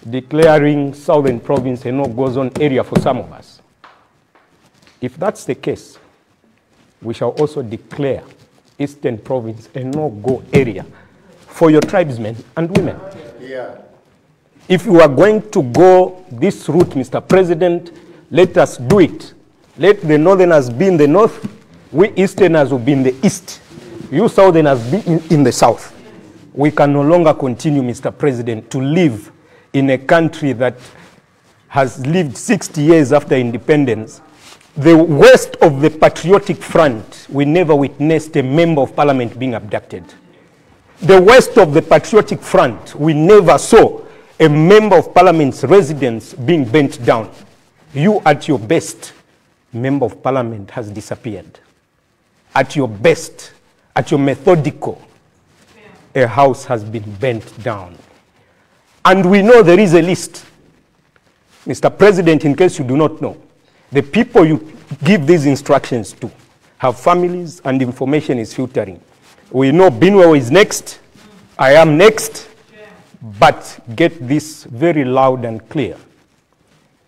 declaring Southern Province a no-go zone area for some of us. If that's the case, we shall also declare Eastern Province a no-go area for your tribesmen and women. Yeah. If you are going to go this route, Mr. President, let us do it. Let the Northerners be in the north, we Easterners will be in the east, you Southerners be in the south. We can no longer continue, Mr. President, to live in a country that has lived 60 years after independence. The worst of the patriotic front, we never witnessed a member of parliament being abducted. The worst of the patriotic front, we never saw a member of parliament's residence being bent down. You at your best, member of parliament has disappeared. At your best, at your methodical, a house has been bent down. And we know there is a list. Mr. President, in case you do not know, the people you give these instructions to have families and information is filtering. We know Binwell is next, I am next, but get this very loud and clear.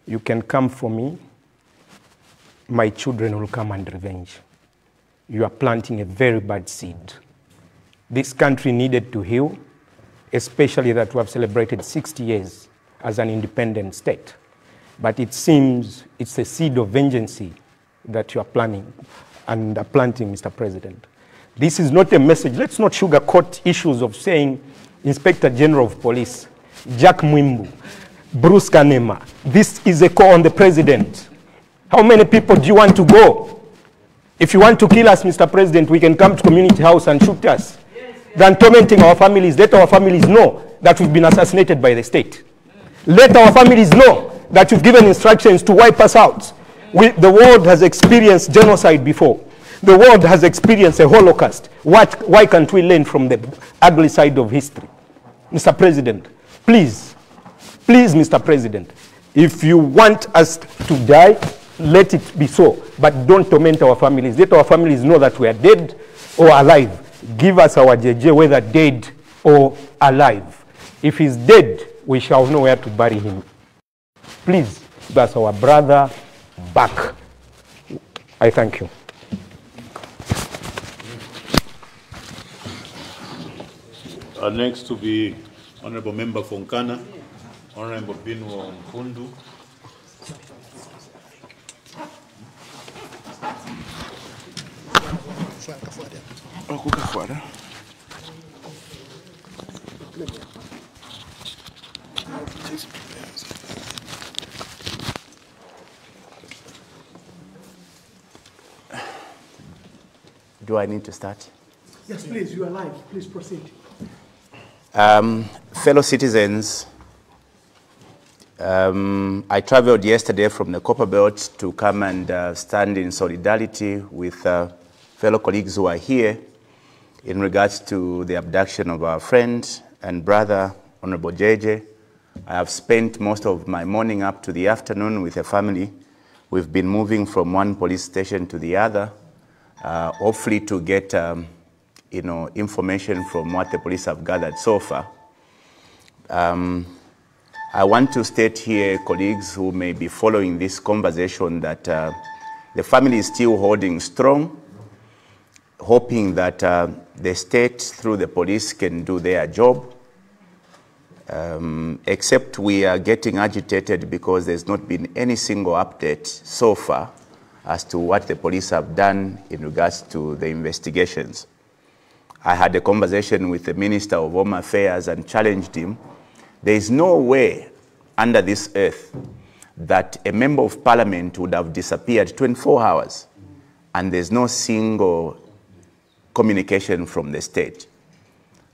You can come for me, my children will come and revenge. You are planting a very bad seed. This country needed to heal, especially that we have celebrated 60 years as an independent state. But it seems it's a seed of vengeance that you are planning and are planting, Mr. President. This is not a message. Let's not sugarcoat issues of saying Inspector General of Police, Jack Mwimbu, Bruce Kanema. This is a call on the President. How many people do you want to go? If you want to kill us, Mr. President, we can come to community house and shoot us. Than tormenting our families, let our families know that we've been assassinated by the state. Let our families know that you've given instructions to wipe us out. The world has experienced genocide before. The world has experienced a Holocaust. Why can't we learn from the ugly side of history? Mr. President, please, Mr. President, if you want us to die, let it be so. But don't torment our families. Let our families know that we are dead or alive. Give us our JJ, whether dead or alive. If he's dead, we shall know where to bury him. Please, give us our brother back. I thank you. Next to be Honorable Member Fonkana, Honorable Binwo Mpundu. Do I need to start? Yes, please, you are live. Please proceed. Fellow citizens, I traveled yesterday from the Copper Belt to come and stand in solidarity with fellow colleagues who are here in regards to the abduction of our friend and brother, Honorable JJ. I have spent most of my morning up to the afternoon with the family. We've been moving from one police station to the other, hopefully to get information from what the police have gathered so far. I want to state here, colleagues who may be following this conversation, that the family is still holding strong hoping that the state through the police can do their job, except we are getting agitated because there's not been any single update so far as to what the police have done in regards to the investigations. I had a conversation with the Minister of Home Affairs and challenged him. There is no way under this earth that a member of parliament would have disappeared 24 hours and there's no single communication from the state.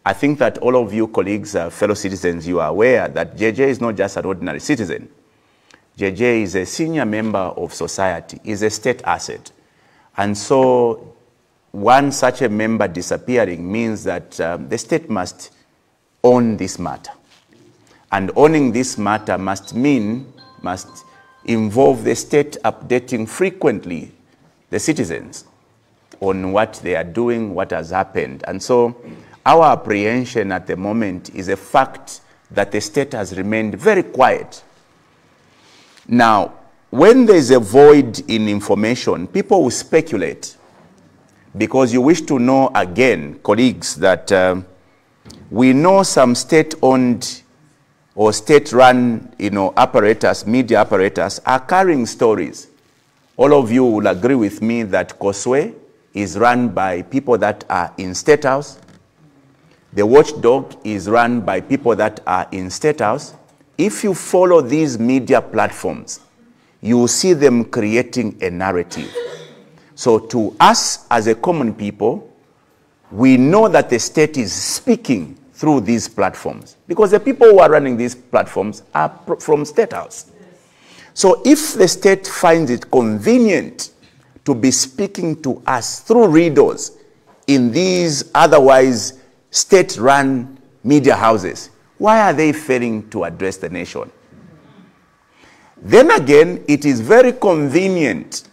I think that all of you colleagues, fellow citizens, you are aware that JJ is not just an ordinary citizen. JJ is a senior member of society, is a state asset. And so one such a member disappearing means that the state must own this matter. And owning this matter must involve the state updating frequently the citizens on what they are doing, what has happened. And so our apprehension at the moment is the fact that the state has remained very quiet. Now, when there's a void in information, people will speculate, because you wish to know again, colleagues, that we know some state-owned or state-run, apparatus, media apparatus, are carrying stories. All of you will agree with me that Koswe is run by people that are in State House. The Watchdog is run by people that are in State House. If you follow these media platforms, you will see them creating a narrative. So to us as a common people, we know that the state is speaking through these platforms, because the people who are running these platforms are from State House. So if the state finds it convenient to be speaking to us through readers in these otherwise state-run media houses, why are they failing to address the nation? Then again, it is very convenient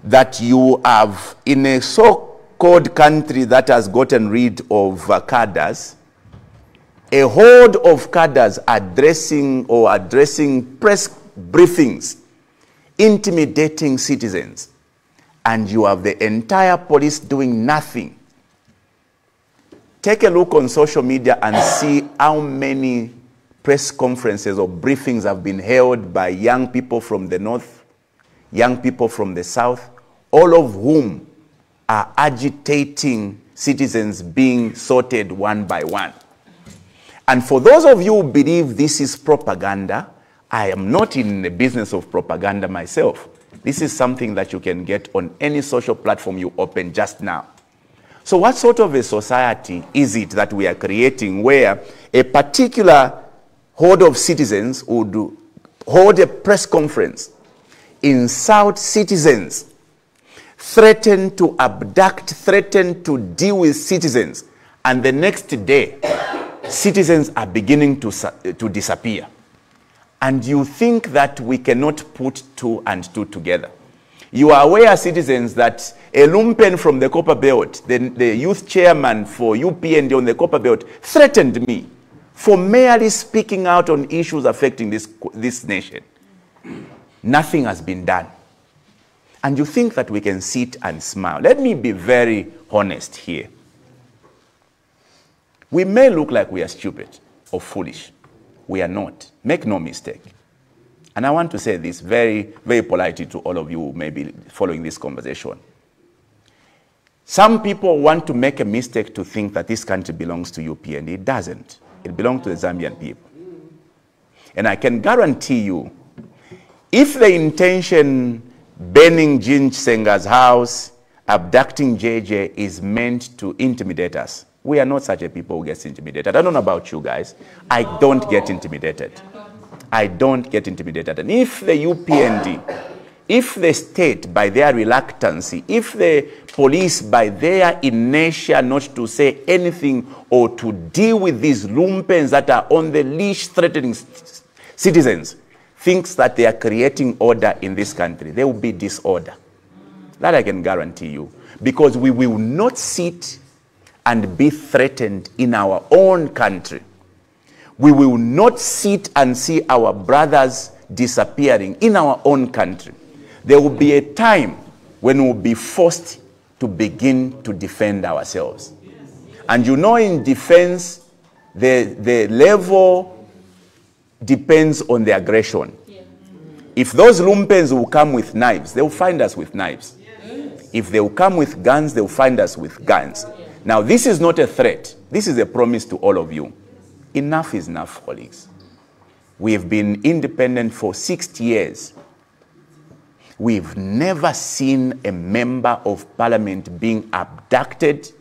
that you have, in a so-called country that has gotten rid of cadres, a horde of cadres addressing press briefings, intimidating citizens, and you have the entire police doing nothing. Take a look on social media and see how many press conferences or briefings have been held by young people from the north, young people from the south, all of whom are agitating citizens being sorted one by one. And for those of you who believe this is propaganda, I am not in the business of propaganda myself. This is something that you can get on any social platform you open just now. So what sort of a society is it that we are creating where a particular horde of citizens would hold a press conference, insult citizens, threaten to abduct, threaten to deal with citizens, and the next day, citizens are beginning to disappear? And you think that we cannot put two and two together? You are aware, citizens, that a lumpen from the Copper Belt, the youth chairman for UPND on the Copper Belt, threatened me for merely speaking out on issues affecting this nation. Nothing has been done. And you think that we can sit and smile. Let me be very honest here. We may look like we are stupid or foolish. We are not. Make no mistake. And I want to say this very, very politely to all of you who may be following this conversation. Some people want to make a mistake to think that this country belongs to UPND. It doesn't. It belongs to the Zambian people. And I can guarantee you, if the intention burning Jean Senga's house, abducting JJ is meant to intimidate us, we are not such a people who gets intimidated. I don't know about you guys. I don't get intimidated. I don't get intimidated. And if the UPND, if the state, by their reluctancy, if the police, by their inertia not to say anything or to deal with these lumpens that are on the leash threatening citizens, thinks that they are creating order in this country, there will be disorder. That I can guarantee you. Because we will not sit and be threatened in our own country. We will not sit and see our brothers disappearing in our own country. There will be a time when we will be forced to begin to defend ourselves. And you know, in defense, the level depends on the aggression. If those lumpens will come with knives, they will find us with knives. If they will come with guns, they will find us with guns. Now, this is not a threat. This is a promise to all of you. Enough is enough, colleagues. We have been independent for 60 years. We've never seen a member of parliament being abducted,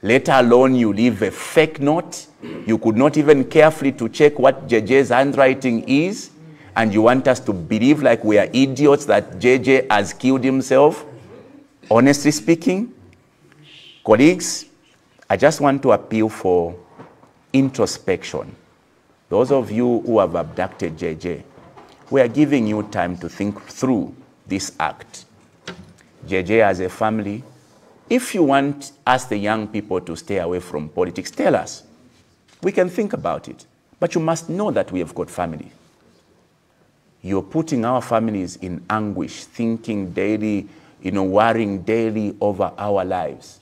let alone you leave a fake note. You could not even carefully to check what JJ's handwriting is, and you want us to believe like we are idiots that JJ has killed himself. Honestly speaking, colleagues, I just want to appeal for introspection. Those of you who have abducted JJ, we are giving you time to think through this act. JJ as a family, if you want us, the young people, to stay away from politics, tell us. We can think about it. But you must know that we have got family. You're putting our families in anguish, thinking daily, worrying daily over our lives.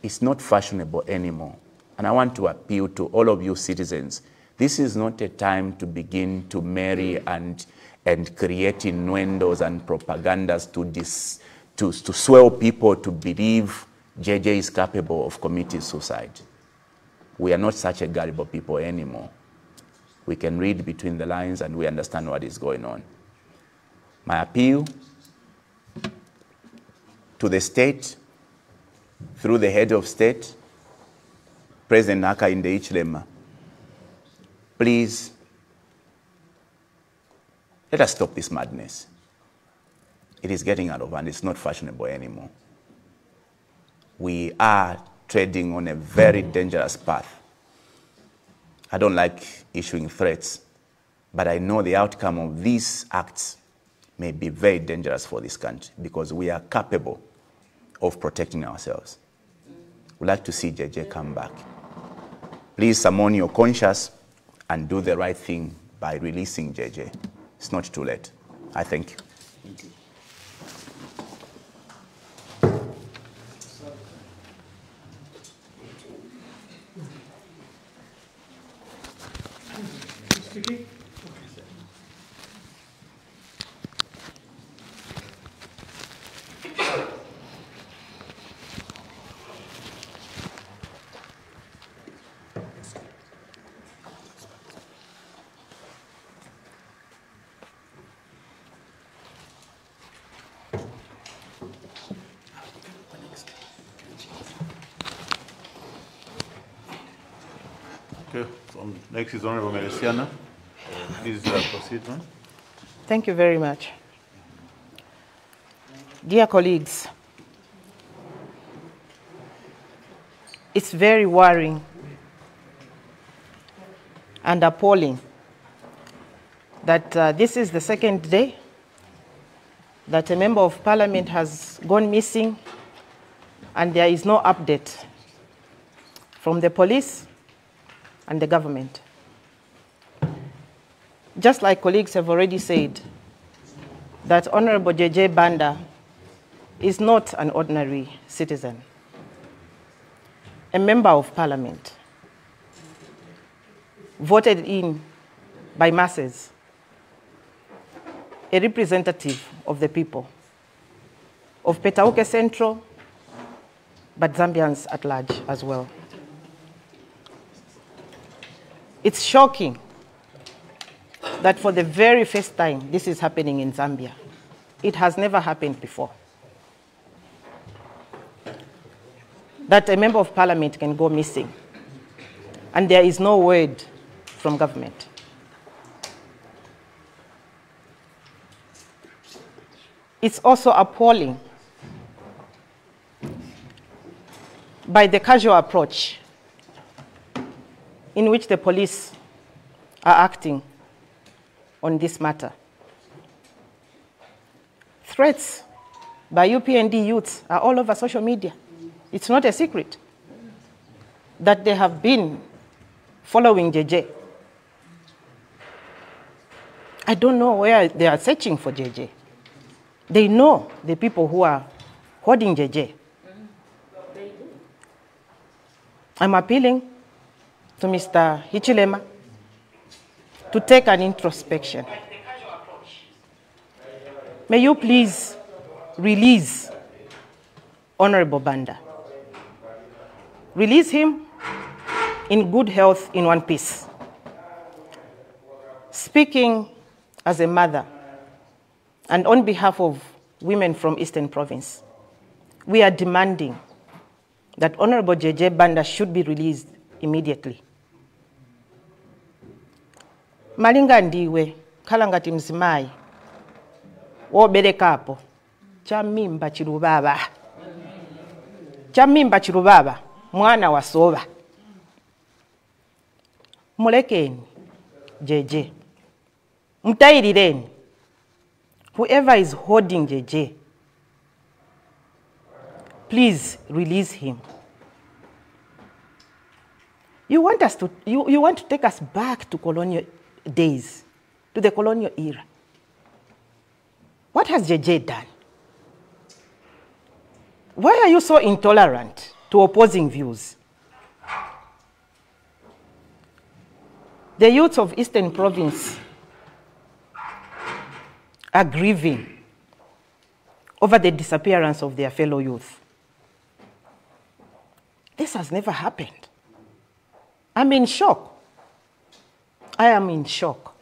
It's not fashionable anymore. And I want to appeal to all of you citizens. This is not a time to begin to marry and create innuendos and propagandas to swell people to believe JJ is capable of committing suicide. We are not such a gullible people anymore. We can read between the lines and we understand what is going on. My appeal to the state, through the head of state, President Hakainde Hichilema, please, let us stop this madness. It is getting out of hand. It's not fashionable anymore. We are treading on a very dangerous path. I don't like issuing threats, but I know the outcome of these acts may be very dangerous for this country because we are capable of protecting ourselves. We'd like to see JJ come back. Please summon your conscience and do the right thing by releasing JJ. It's not too late. I thank you. Thank you. Okay, so next is Honorable Melesiana. Please proceed, man. Thank you very much. Dear colleagues, it's very worrying and appalling that this is the second day that a member of parliament has gone missing and there is no update from the police and the government. Just like colleagues have already said, that Honorable JJ Banda is not an ordinary citizen, a member of parliament, voted in by masses, a representative of the people, of Petauke Central, but Zambians at large as well. It's shocking that for the very first time this is happening in Zambia. It has never happened before. That a member of parliament can go missing and there is no word from government. It's also appalling by the casual approach in which the police are acting on this matter. Threats by UPND youths are all over social media. It's not a secret that they have been following JJ. I don't know where they are searching for JJ. They know the people who are holding JJ. I'm appealing to Mr. Hichilema to take an introspection. May you please release Honorable Banda. Release him in good health, in one piece. Speaking as a mother and on behalf of women from Eastern Province, we are demanding that Honorable JJ Banda should be released immediately. Malinga ndiwe, kalangati mzimai, woberekapo, chamimba chirubaba. Chamimba chirubaba, mwana wasoba. Mulekeni, JJ. Mtairireni. Whoever is holding JJ, please release him. You want to take us back to colonial days, to the colonial era. What has JJ done? Why are you so intolerant to opposing views? The youth of Eastern Province are grieving over the disappearance of their fellow youth. This has never happened. I'm in shock. I am in shock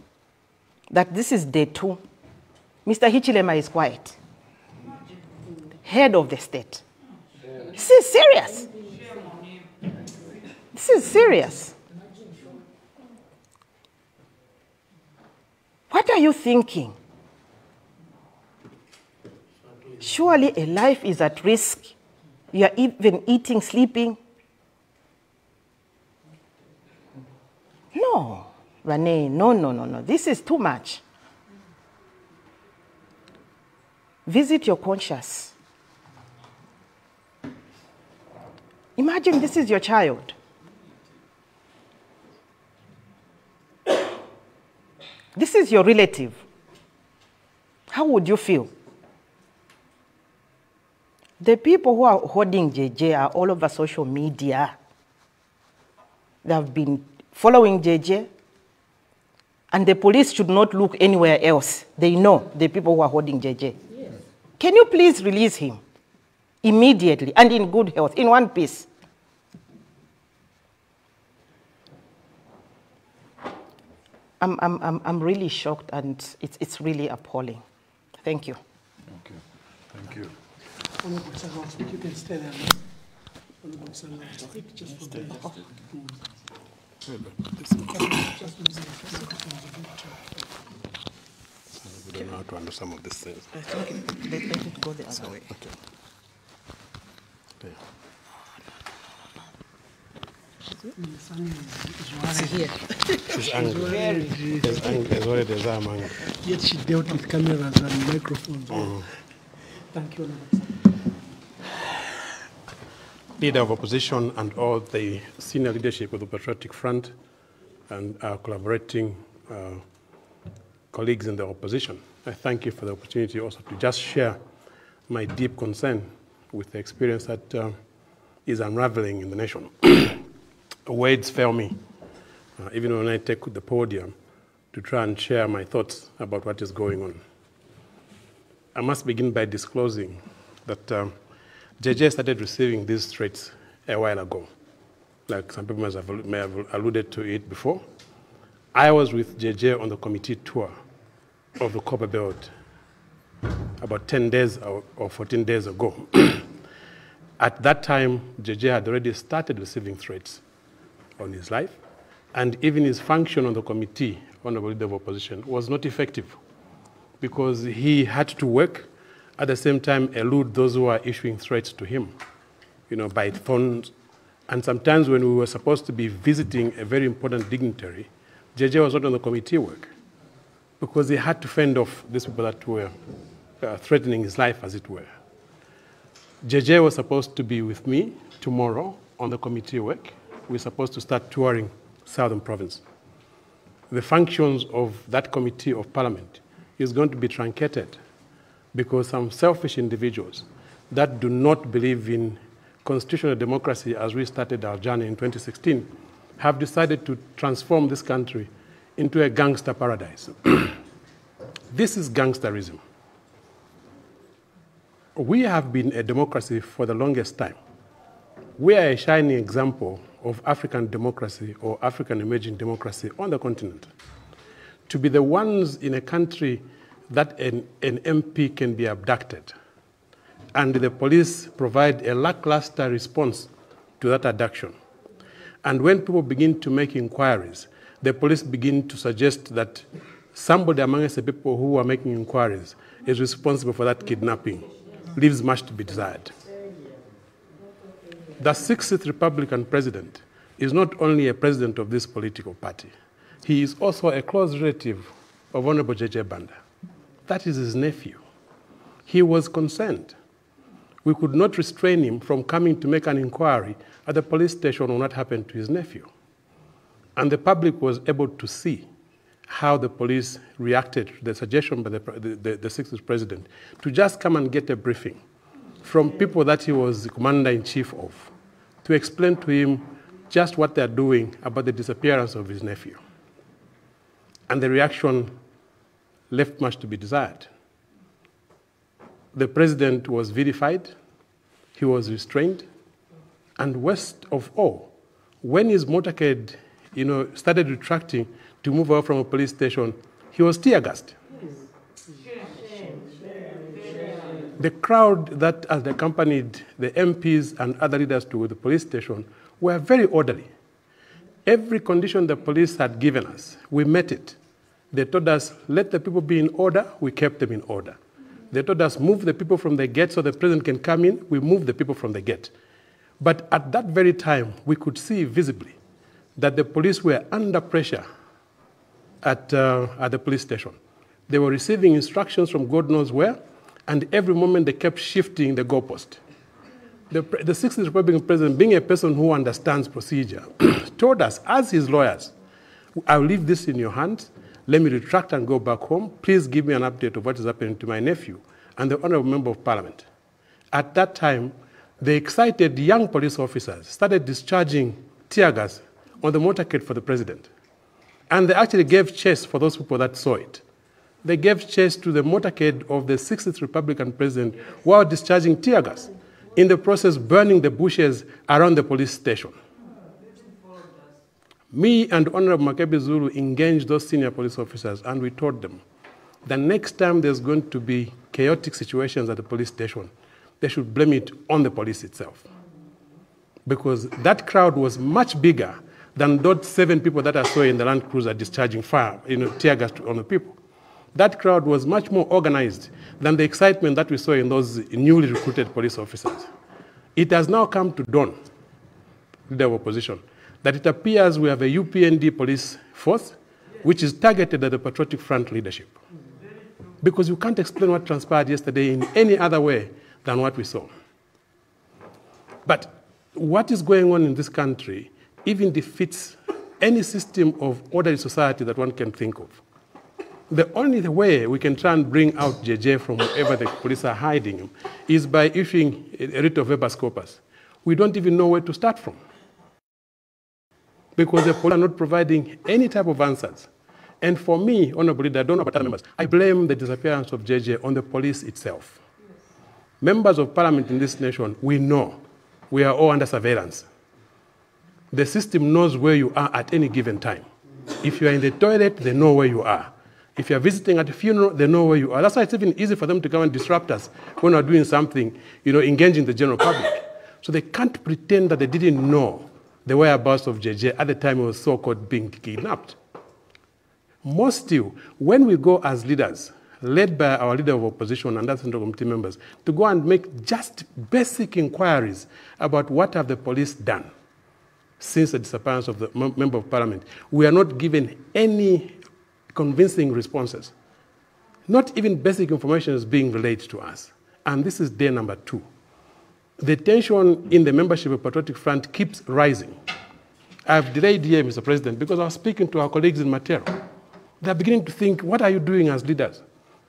that this is day 2. Mr. Hichilema is quiet. Head of the state. This is serious. This is serious. What are you thinking? Surely a life is at risk. You are even eating, sleeping. No, Rene, no. This is too much. Visit your conscience. Imagine this is your child. This is your relative. How would you feel? The people who are holding JJ are all over social media. They have been following JJ, and the police should not look anywhere else. They know the people who are holding JJ. Yes. Can you please release him immediately and in good health, in one piece? I'm really shocked, and it's really appalling. Thank you. Okay. Thank you. You can stay there. Just for the we don't know how to handle some of these things. I think let it go the other way. Okay. There. Here. She's angry. There's angry. Yet she dealt with cameras and microphones. Thank you. Leader of opposition and all the senior leadership of the Patriotic Front and our collaborating colleagues in the opposition. I thank you for the opportunity also to just share my deep concern with the experience that is unraveling in the nation. Words fail me, even when I take the podium to try and share my thoughts about what is going on. I must begin by disclosing that JJ started receiving these threats a while ago. Like some people may have alluded to it before. I was with JJ on the committee tour of the Copper Belt about 10 days or 14 days ago. At that time, JJ had already started receiving threats on his life, and even his function on the committee, Honorable Leader of Opposition, was not effective because he had to work, at the same time elude those who are issuing threats to him, by phones. And sometimes when we were supposed to be visiting a very important dignitary, JJ was not on the committee work because he had to fend off these people that were threatening his life, as it were. JJ was supposed to be with me tomorrow on the committee work. We're supposed to start touring Southern Province. The functions of that committee of parliament is going to be truncated because some selfish individuals that do not believe in constitutional democracy as we started our journey in 2016 have decided to transform this country into a gangster paradise. This is gangsterism. We have been a democracy for the longest time. We are a shining example of African democracy or African emerging democracy on the continent. To be the ones in a country that an MP can be abducted and the police provide a lackluster response to that abduction. And when people begin to make inquiries, the police begin to suggest that somebody amongst the people who are making inquiries is responsible for that kidnapping. Leaves much to be desired. The 60th Republican president is not only a president of this political party, he is also a close relative of Honorable JJ Banda. That is his nephew. He was concerned. We could not restrain him from coming to make an inquiry at the police station on what happened to his nephew. And the public was able to see how the police reacted to the suggestion by the 60th president to just come and get a briefing from people that he was the commander-in-chief of, to explain to him just what they're doing about the disappearance of his nephew. And the reaction left much to be desired. The president was vilified, he was restrained, and worst of all, when his motorcade started retracting to move away from a police station, he was tear-gassed. The crowd that had accompanied the MPs and other leaders to the police station were very orderly. Every condition the police had given us, we met it. They told us, let the people be in order, we kept them in order. They told us, move the people from the gate so the president can come in, we moved the people from the gate. But at that very time, we could see visibly that the police were under pressure at the police station. They were receiving instructions from God knows where, and every moment they kept shifting the goalpost. The 60th Republican president, being a person who understands procedure, told us, as his lawyers, I'll leave this in your hands, let me retract and go back home. Please give me an update of what is happening to my nephew and the honorable member of parliament. At that time, the excited young police officers started discharging tear gas on the motorcade for the president. And they actually gave chase for those people that saw it. They gave chase to the motorcade of the 60th Republican president while discharging tear gas, in the process burning the bushes around the police station. Me and Honorable Makebi Zulu engaged those senior police officers, and we told them the next time there's going to be chaotic situations at the police station, they should blame it on the police itself. Because that crowd was much bigger than those 7 people that I saw in the Land Cruiser discharging fire, tear gas on the people. That crowd was much more organized than the excitement that we saw in those newly recruited police officers. It has now come to dawn, leader of opposition, that it appears we have a UPND police force which is targeted at the Patriotic Front leadership. Because you can't explain what transpired yesterday in any other way than what we saw. But what is going on in this country even defeats any system of orderly society that one can think of. The only way we can try and bring out JJ from wherever the police are hiding him is by issuing a writ of habeas corpus. We don't even know where to start from, because the police are not providing any type of answers. And for me, Honorable Leader, I don't know about other members, I blame the disappearance of JJ on the police itself. Members of parliament in this nation, we know we are all under surveillance. The system knows where you are at any given time. If you are in the toilet, they know where you are. If you are visiting at a funeral, they know where you are. That's why it's even easy for them to come and disrupt us when we're doing something, engaging the general public. So they can't pretend that they didn't know the whereabouts of JJ at the time he was so-called being kidnapped. More still, when we go as leaders, led by our leader of opposition and other Central Committee members, to go and make just basic inquiries about what have the police done since the disappearance of the member of parliament, we are not given any convincing responses. Not even basic information is being relayed to us. And this is day number 2. The tension in the membership of Patriotic Front keeps rising. I've delayed here, Mr. President, because I was speaking to our colleagues in Matero. They're beginning to think, what are you doing as leaders?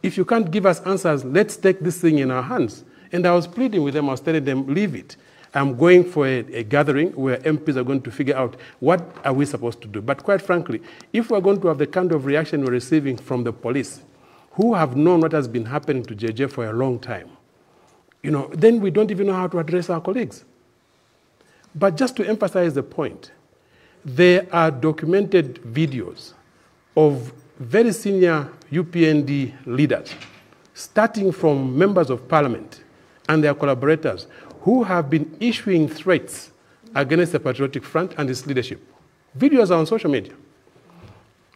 If you can't give us answers, let's take this thing in our hands And I was pleading with them, I was telling them, leave it. I'm going for a gathering where MPs are going to figure out what are we supposed to do. But quite frankly, if we're going to have the kind of reaction we're receiving from the police, who have known what has been happening to JJ for a long time, then we don't even know how to address our colleagues. But just to emphasize the point, there are documented videos of very senior UPND leaders, starting from members of parliament and their collaborators, who have been issuing threats against the Patriotic Front and its leadership. Videos are on social media.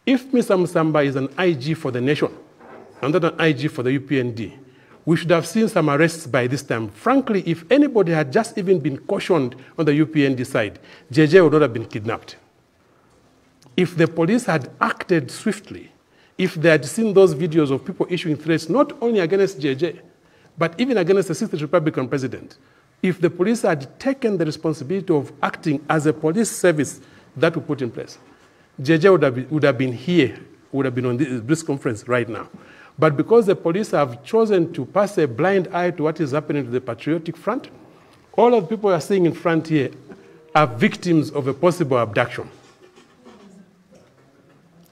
If Mr. Musamba is an IG for the nation, and not an IG for the UPND, we should have seen some arrests by this time. Frankly, if anybody had just even been cautioned on the UPND side, JJ would not have been kidnapped. If the police had acted swiftly, if they had seen those videos of people issuing threats, not only against JJ, but even against the 6th Republican president, if the police had taken the responsibility of acting as a police service that we put in place, JJ would have been here, would have been on this conference right now. But because the police have chosen to pass a blind eye to what is happening to the Patriotic Front, all of the people we are seeing in front here are victims of a possible abduction.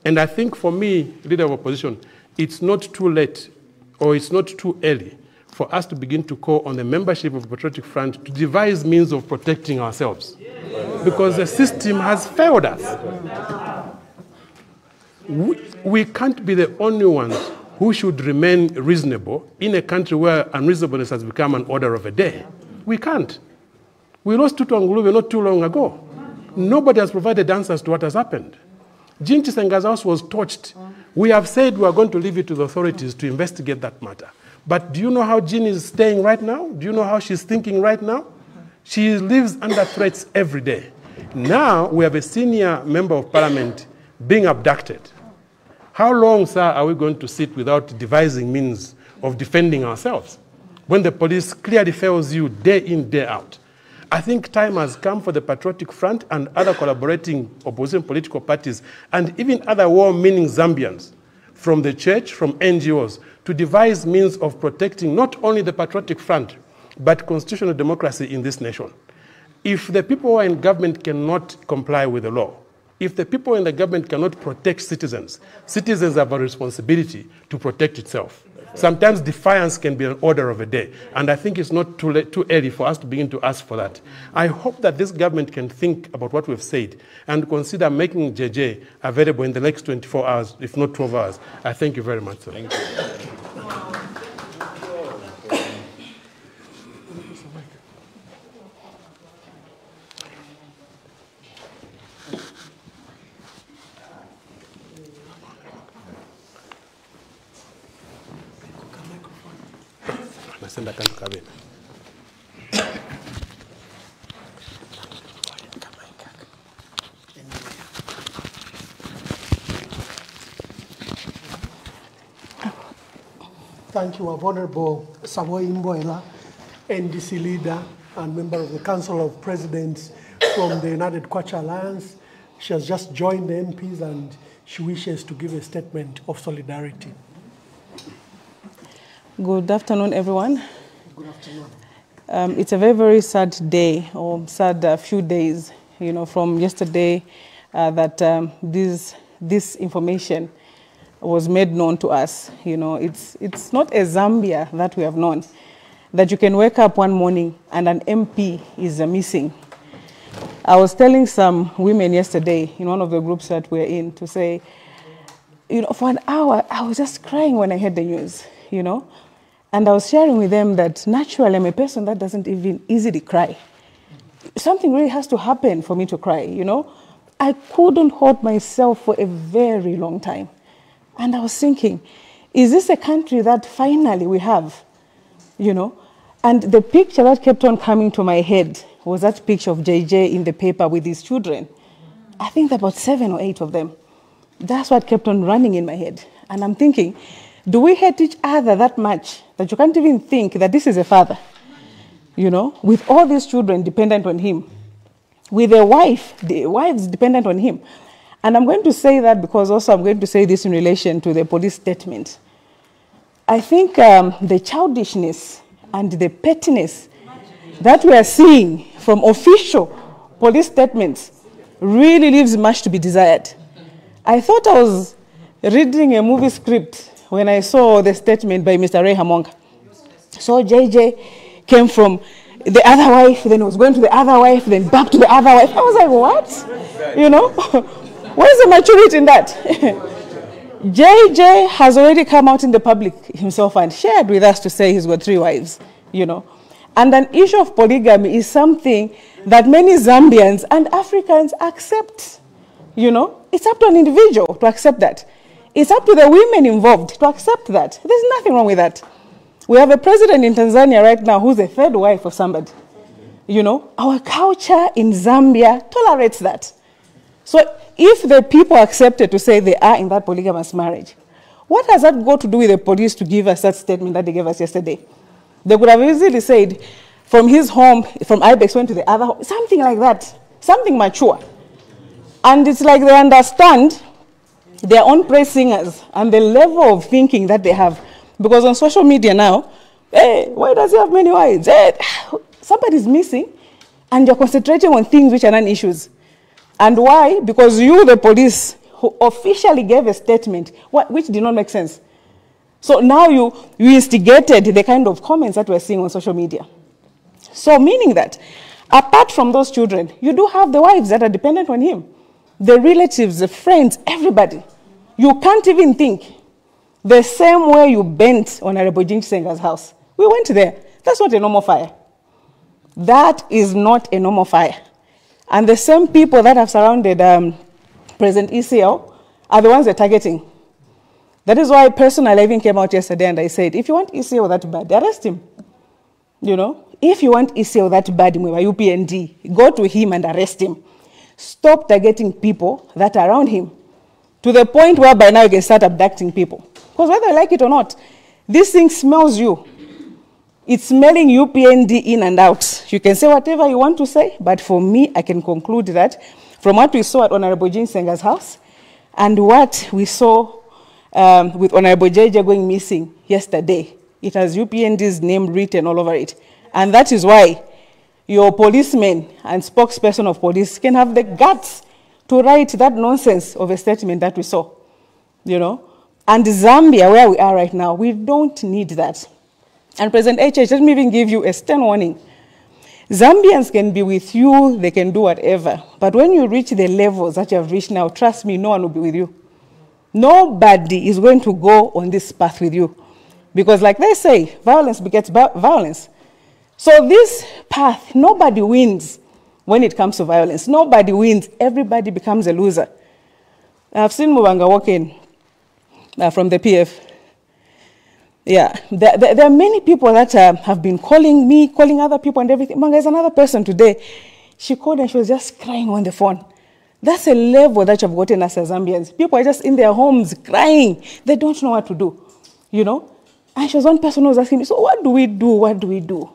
And I think for me, leader of opposition, it's not too late or it's not too early for us to begin to call on the membership of the Patriotic Front to devise means of protecting ourselves. Because the system has failed us. We can't be the only ones who should remain reasonable in a country where unreasonableness has become an order of the day. We can't. We lost Tutu Ngulube not too long ago. Nobody has provided answers to what has happened. Jean Chisenga's house was torched. We have said we are going to leave it to the authorities to investigate that matter. But do you know how Jean is staying right now? Do you know how she's thinking right now? She lives under threats every day. Now we have a senior member of parliament being abducted. How long, sir, are we going to sit without devising means of defending ourselves when the police clearly fails you day in, day out? I think time has come for the Patriotic Front and other collaborating opposition political parties and even other war-meaning Zambians from the church, from NGOs, to devise means of protecting not only the Patriotic Front, but constitutional democracy in this nation. If the people who are in government cannot comply with the law, if the people in the government cannot protect citizens, citizens have a responsibility to protect itself. Sometimes defiance can be an order of a day, and I think it's not too early for us to begin to ask for that. I hope that this government can think about what we've said and consider making JJ available in the next 24 hours, if not 12 hours. I thank you very much, sir. Thank you. Thank you, our Honorable Savoy Mboela, NDC leader and member of the Council of Presidents from the United Kwacha Alliance. She has just joined the MPs and she wishes to give a statement of solidarity. Good afternoon, everyone. Good afternoon. It's a very, very sad day, or sad few days, from yesterday that this information was made known to us. It's not a Zambia that we have known, that you can wake up one morning and an MP is missing. I was telling some women yesterday in one of the groups that we're in to say, for an hour, I was just crying when I heard the news, And I was sharing with them that naturally I'm a person that doesn't even easily cry. Something really has to happen for me to cry, I couldn't hold myself for a very long time. And I was thinking, is this a country that finally we have, And the picture that kept on coming to my head was that picture of JJ in the paper with his children. I think about 7 or 8 of them. That's what kept on running in my head. And I'm thinking, do we hate each other that much that you can't even think that this is a father, with all these children dependent on him, with a wife, the wife's dependent on him. And I'm going to say that because also I'm going to say this in relation to the police statement. I think the childishness and the pettiness that we are seeing from official police statements really leaves much to be desired. I thought I was reading a movie script when I saw the statement by Mr. Ray Hamonga. So JJ came from the other wife, then was going to the other wife, then back to the other wife. I was like, what? You know? Where's the maturity in that? JJ has already come out in the public himself and shared with us to say he's got 3 wives, you know. And an issue of polygamy is something that many Zambians and Africans accept, you know. It's up to an individual to accept that. It's up to the women involved to accept that. There's nothing wrong with that. We have a president in Tanzania right now who's the 3rd wife of somebody. You know, our culture in Zambia tolerates that. So if the people accepted to say they are in that polygamous marriage, what has that got to do with the police to give us that statement that they gave us yesterday? They could have easily said, from his home, from Ibex went to the other home, something like that, something mature. And it's like they understand their own praise singers and the level of thinking that they have. Because on social media now, hey, why does he have many wives? Hey, somebody's missing, and you're concentrating on things which are non-issues. And why? Because you, the police, who officially gave a statement which did not make sense. So now you instigated the kind of comments that we're seeing on social media. So meaning that, apart from those children, you do have the wives that are dependent on him. The relatives, the friends, everybody. You can't even think. The same way you bent on Honorable Senga's house. We went there. That's not a normal fire. That is not a normal fire. And the same people that have surrounded President ECL are the ones they're targeting. That is why personally I even came out yesterday and I said, if you want ECL that bad, arrest him. You know, if you want ECL that bad, UPND, go to him and arrest him. Stop targeting people that are around him to the point where by now you can start abducting people. Because whether you like it or not, this thing smells you. It's smelling UPND in and out. You can say whatever you want to say, but for me, I can conclude that from what we saw at Honorable Senga's house and what we saw with Honorable JJ going missing yesterday, it has UPND's name written all over it. And that is why your policemen and spokesperson of police can have the guts to write that nonsense of a statement that we saw, you know. And Zambia, where we are right now, we don't need that. And President HH, let me even give you a stern warning. Zambians can be with you, they can do whatever. But when you reach the levels that you have reached now, trust me, no one will be with you. Nobody is going to go on this path with you. Because like they say, violence begets violence. So this path, nobody wins when it comes to violence. Nobody wins. Everybody becomes a loser. I've seen Mubanga walk in from the PF. Yeah, there are many people that have been calling me, calling other people and everything. There's another person today. She called and she was just crying on the phone. That's a level that you've gotten us as Zambians. People are just in their homes crying. They don't know what to do, you know. And she was one person who was asking me, so what do we do? What do we do?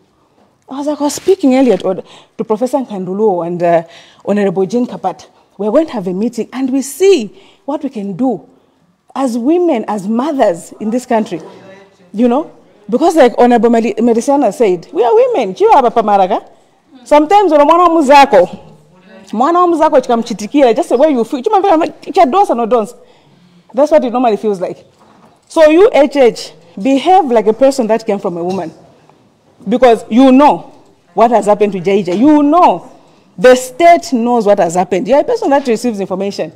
I was speaking earlier to Professor Nkanduluo and Honorable Jane Kapat. We're going to have a meeting and we see what we can do as women, as mothers in this country. You know, because like Honorable Medicina said, we are women. Sometimes when mwana muzako chikamchitikia, just the way you feel, dons or no dons. That's what it normally feels like. So you, HH, behave like a person that came from a woman. Because you know what has happened to JJ. You know. The state knows what has happened. You're a person that receives information.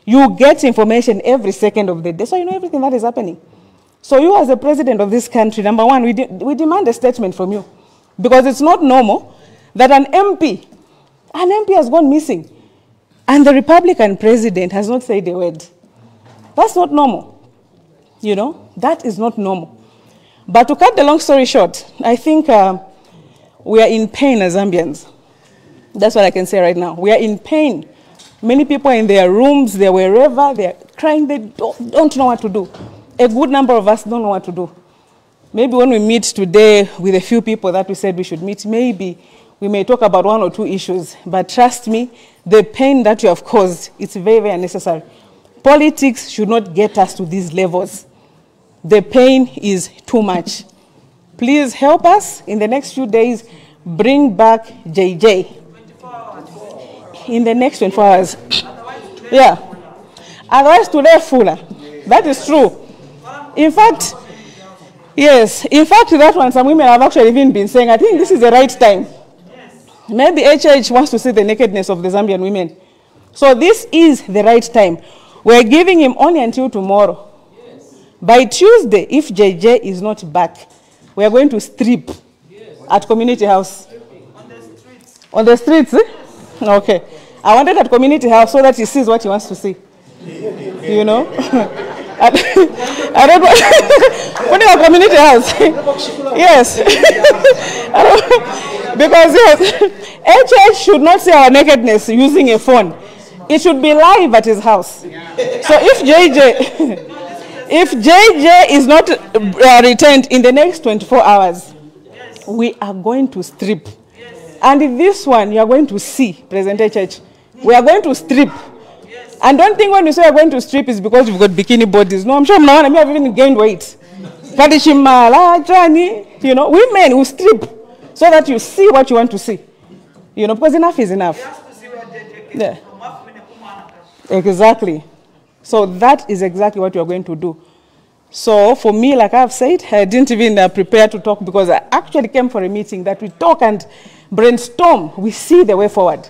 You get information every second of the day. So you know everything that is happening. So you as the president of this country, number one, we demand a statement from you. Because it's not normal that an MP has gone missing. And the Republican president has not said a word. That's not normal. You know, that is not normal. But to cut the long story short, I think we are in pain as Zambians. That's what I can say right now. We are in pain. Many people are in their rooms, they're wherever, they're crying, they don't know what to do. A good number of us don't know what to do. Maybe when we meet today with a few people that we said we should meet, maybe we may talk about 1 or 2 issues. But trust me, the pain that you have caused, it's very, very unnecessary. Politics should not get us to these levels. The pain is too much. Please help us in the next few days, bring back JJ. In the next 24 hours. Yeah. Otherwise, today, fuller. That is true. In fact, yes, in fact, that one, some women have actually even been saying, I think this is the right time. Maybe HH wants to see the nakedness of the Zambian women. So this is the right time. We're giving him only until tomorrow. By Tuesday, if JJ is not back, we are going to strip at Community House. On the streets? Eh? Okay. I wanted at Community House so that he sees what he wants to see. You know? I don't want put it at Community House. Yes. Because yes, HH should not see our nakedness using a phone. It should be live at his house. So if JJ is not returned in the next 24 hours, we are going to strip. And in this one, you are going to see, President HH, we are going to strip. And don't think when you say we're going to strip is because you've got bikini bodies. No, I'm sure I may have even gained weight. You know, women will strip so that you see what you want to see. You know, because enough is enough. Yeah. Exactly. So that is exactly what you're going to do. So for me, like I've said, I didn't even prepare to talk because I actually came for a meeting that we talk and brainstorm. We see the way forward.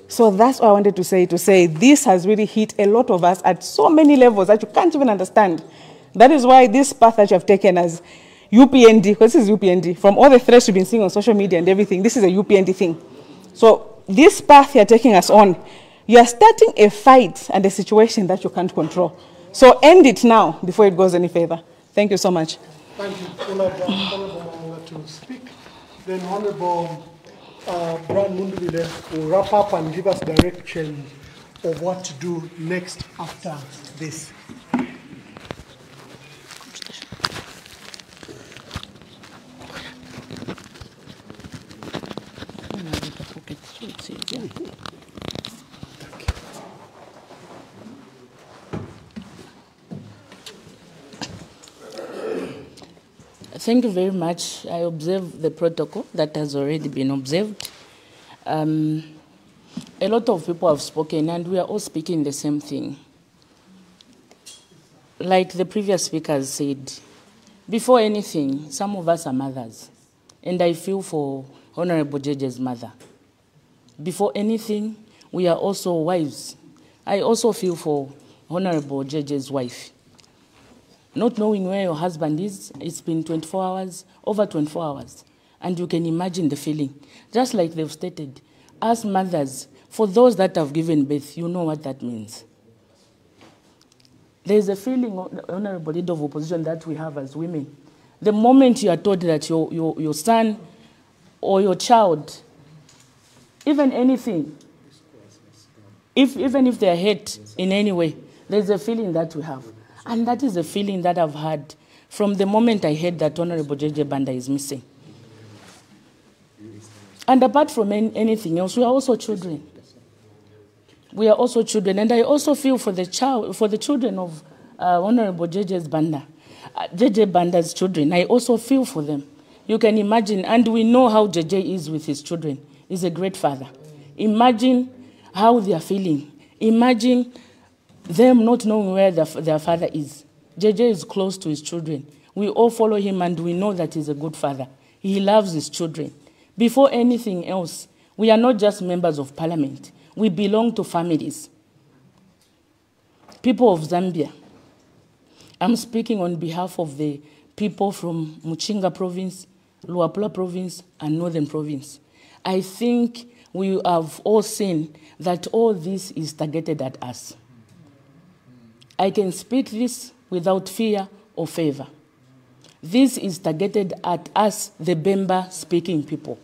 So that's what I wanted to say this has really hit a lot of us at so many levels that you can't even understand. That is why this path that you have taken as UPND, because this is UPND, from all the threats you've been seeing on social media and everything, this is a UPND thing. So this path you're taking us on, you are starting a fight and a situation that you can't control. So end it now before it goes any further. Thank you so much. Thank you. Honorable to speak. Then Honorable Brian Mundubile will wrap up and give us direction of what to do next after this. Thank you very much. I observe the protocol that has already been observed. A lot of people have spoken, and we are all speaking the same thing. Like the previous speakers said, before anything, some of us are mothers, and I feel for Honorable JJ's mother. Before anything, we are also wives. I also feel for Honorable JJ's wife. Not knowing where your husband is, it's been 24 hours, over 24 hours. And you can imagine the feeling. Just like they've stated, as mothers, for those that have given birth, you know what that means. There's a feeling, Honorable Leader of Opposition, that we have as women. The moment you are told that your son or your child, even anything, even if they are hurt in any way, there's a feeling that we have. And that is a feeling that I've had from the moment I heard that Honorable JJ Banda is missing. And apart from anything else, we are also children. We are also children. And I also feel for the children of Honorable JJ Banda's children. I also feel for them. You can imagine, and we know how JJ is with his children. He's a great father. Imagine how they are feeling. Imagine them not knowing where their father is. JJ is close to his children. We all follow him and we know that he's a good father. He loves his children. Before anything else, we are not just members of parliament. We belong to families. People of Zambia, I'm speaking on behalf of the people from Muchinga province, Luapula province, and Northern province. I think we have all seen that all this is targeted at us. I can speak this without fear or favor. This is targeted at us, the Bemba-speaking people.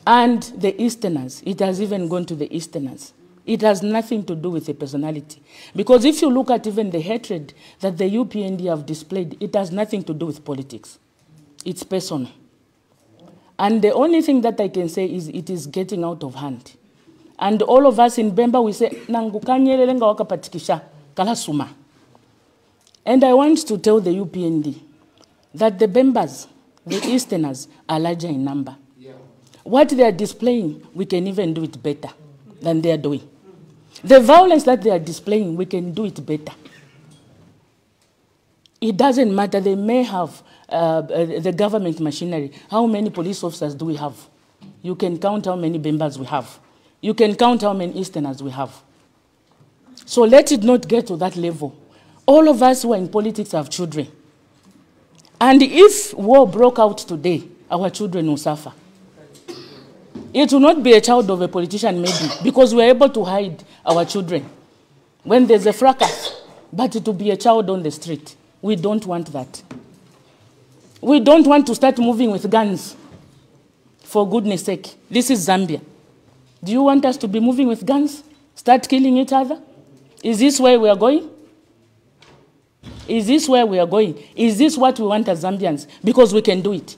And the Easterners. It has even gone to the Easterners. It has nothing to do with a personality. Because if you look at even the hatred that the UPND have displayed, it has nothing to do with politics. It's personal. And the only thing that I can say is it is getting out of hand. And all of us in Bemba, we say, Nangukanyelelenga wakapatikisha, kalasuma. And I want to tell the UPND, that the Bembas, the Easterners, are larger in number. What they are displaying, we can even do it better than they are doing. The violence that they are displaying, we can do it better. It doesn't matter. They may have the government machinery. How many police officers do we have? You can count how many Bembas we have. You can count how many Easterners we have. So let it not get to that level. All of us who are in politics have children. And if war broke out today, our children will suffer. It will not be a child of a politician, maybe, because we're able to hide our children when there's a fracas, but it will be a child on the street. We don't want that. We don't want to start moving with guns, for goodness sake. This is Zambia. Do you want us to be moving with guns? Start killing each other? Is this where we are going? Is this where we are going? Is this what we want as Zambians? Because we can do it.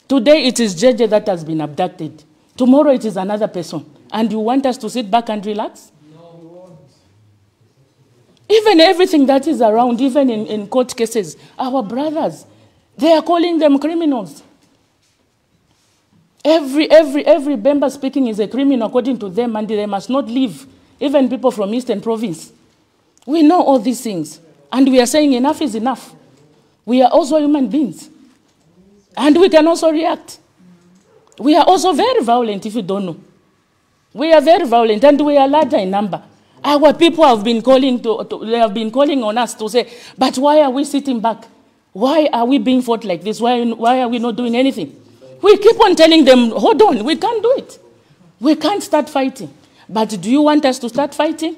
Today it is JJ that has been abducted. Tomorrow it is another person. And you want us to sit back and relax? No, we won't. Even everything that is around, even in court cases, our brothers, they are calling them criminals. Every Bemba speaking is a criminal according to them, and they must not leave. Even people from Eastern Province. We know all these things. And we are saying enough is enough. We are also human beings. And we can also react. We are also very violent, if you don't know. We are very violent, and we are larger in number. Our people have been calling they have been calling on us to say, but why are we sitting back? Why are we being fought like this? Why are we not doing anything? We keep on telling them, hold on, we can't do it. We can't start fighting. But do you want us to start fighting?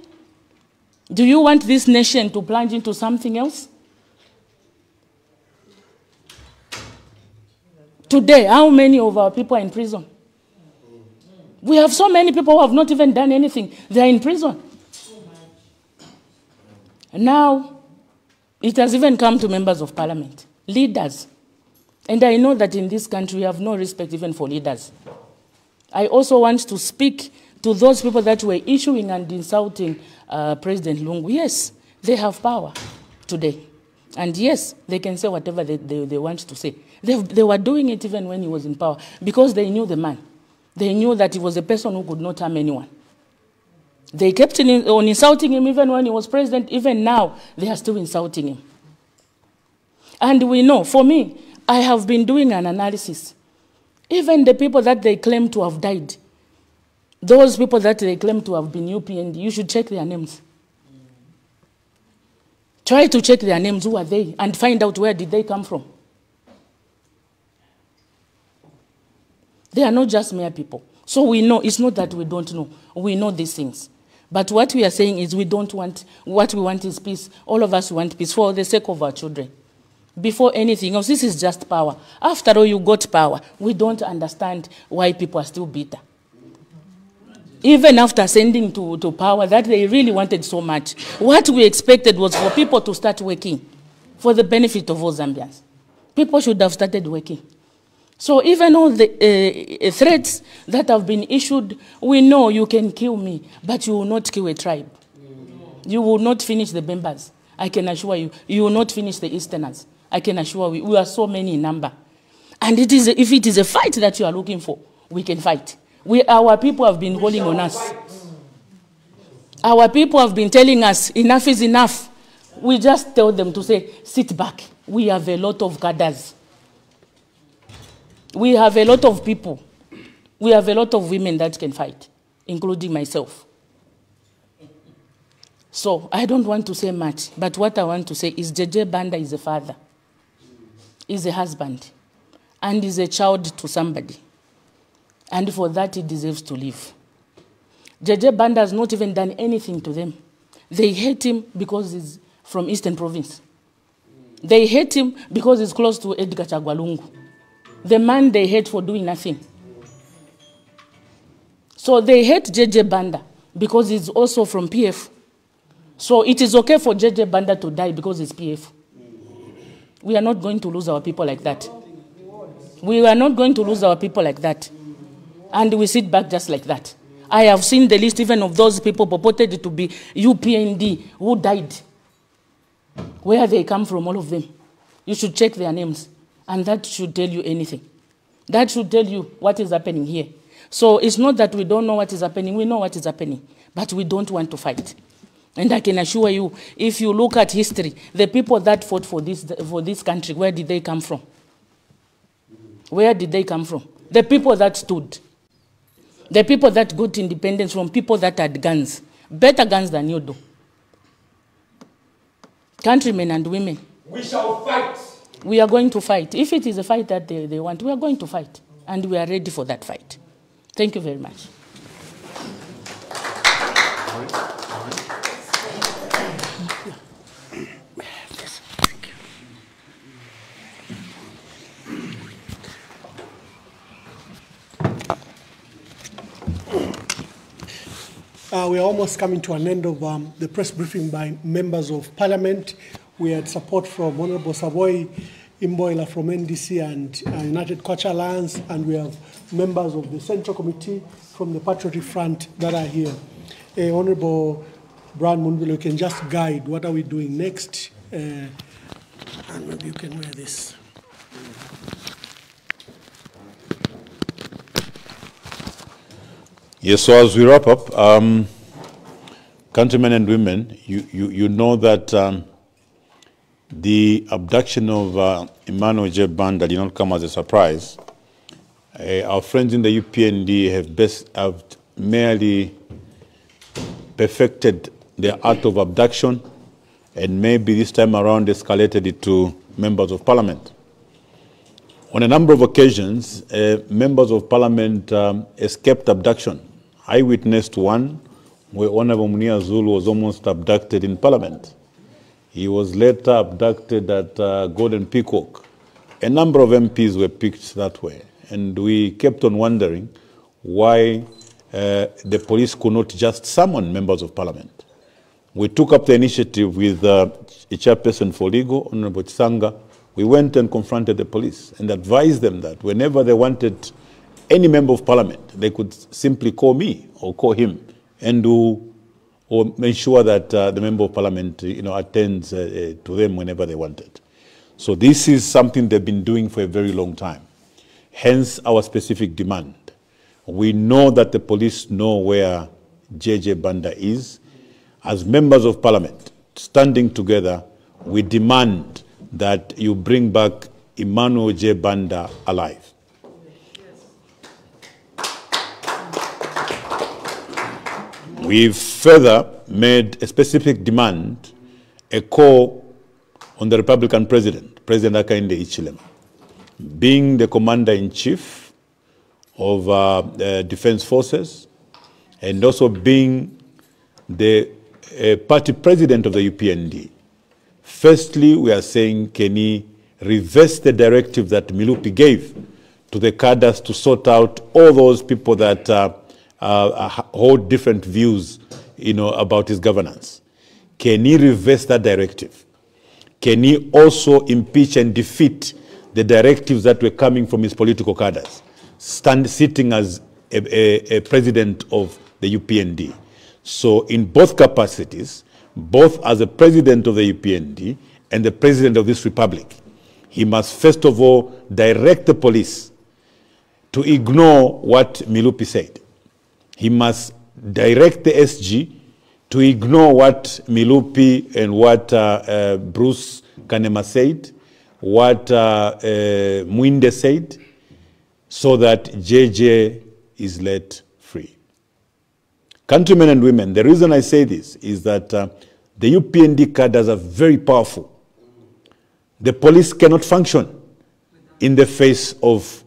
Do you want this nation to plunge into something else? Today, how many of our people are in prison? We have so many people who have not even done anything. They are in prison. Now, it has even come to members of parliament, leaders. And I know that in this country, we have no respect even for leaders. I also want to speak to those people that were issuing and insulting President Lungu. Yes, they have power today. And yes, they can say whatever they want to say. They were doing it even when he was in power because they knew the man. They knew that he was a person who could not harm anyone. They kept on insulting him even when he was president. Even now, they are still insulting him. And we know, for me, I have been doing an analysis. Even the people that they claim to have died, those people that they claim to have been UPND, you should check their names. Try to check their names, who are they, and find out where did they come from. They are not just mere people. So we know, it's not that we don't know. We know these things. But what we are saying is we don't want, what we want is peace. All of us want peace for the sake of our children. Before anything else, this is just power. After all, you got power. We don't understand why people are still bitter. Even after ascending to power, that they really wanted so much. What we expected was for people to start working for the benefit of all Zambians. People should have started working. So even all the threats that have been issued, we know you can kill me, but you will not kill a tribe. You will not finish the Bembas, I can assure you. You will not finish the Easterners, I can assure you. We are so many in number. And it is, if it is a fight that you are looking for, we can fight. Our people have been calling on us. Our people have been telling us, enough is enough. We just tell them to say, sit back. We have a lot of cadres. We have a lot of people. We have a lot of women that can fight, including myself. So I don't want to say much, but what I want to say is JJ Banda is a father, is a husband, and is a child to somebody. And for that, he deserves to live. JJ Banda has not even done anything to them. They hate him because he's from Eastern Province. They hate him because he's close to Edgar Chagwalungu, the man they hate for doing nothing. So they hate JJ Banda because he's also from PF. So it is okay for JJ Banda to die because he's PF. We are not going to lose our people like that. We are not going to lose our people like that. And we sit back just like that. I have seen the list even of those people purported to be UPND who died. Where they come from, all of them. You should check their names. And that should tell you anything. That should tell you what is happening here. So it's not that we don't know what is happening. We know what is happening. But we don't want to fight. And I can assure you, if you look at history, the people that fought for this country, where did they come from? Where did they come from? The people that stood. The people that got independence from people that had guns. Better guns than you do. Countrymen and women. We shall fight. We are going to fight. If it is a fight that they want, we are going to fight. And we are ready for that fight. Thank you very much. We are almost coming to an end of the press briefing by members of parliament. We had support from Honorable Savoy Imboila from NDC and United Kwacha Alliance, and we have members of the Central Committee from the Patriotic Front that are here. Honorable Brian Mundubile, you can just guide what are we doing next, and maybe you can wear this. Yes, so as we wrap up, countrymen and women, you know that the abduction of Emmanuel JJ Banda did not come as a surprise. Our friends in the UPND have merely perfected their art of abduction, and maybe this time around escalated it to members of parliament. On a number of occasions, members of parliament escaped abduction. I witnessed one where Honorable Munia Zulu was almost abducted in parliament. He was later abducted at Golden Peacock. A number of MPs were picked that way, and we kept on wondering why the police could not just summon members of parliament. We took up the initiative with a chairperson for legal, Honorable Chisanga. We went and confronted the police and advised them that whenever they wanted any member of parliament, they could simply call me or call him and or ensure that the member of parliament attends to them whenever they wanted. So this is something they've been doing for a very long time. Hence our specific demand. We know that the police know where JJ Banda is. As members of parliament, standing together, we demand that you bring back Emmanuel JJ Banda alive. We've further made a specific demand, a call on the Republican President, President Hakainde Hichilema, being the Commander-in-Chief of Defense Forces and also being the party president of the UPND. Firstly, we are saying, can he reverse the directive that Milupi gave to the cadres to sort out all those people that hold different views, about his governance? Can he reverse that directive? Can he also impeach and defeat the directives that were coming from his political cadres, sitting as a president of the UPND? So in both capacities, both as the president of the UPND and the president of this republic, he must first of all direct the police to ignore what Milupi said. He must direct the SG to ignore what Milupi and what Bruce Kanema said, what Mwinde said, so that JJ is let free. Countrymen and women, the reason I say this is that the UPND cadres are very powerful. The police cannot function in the face of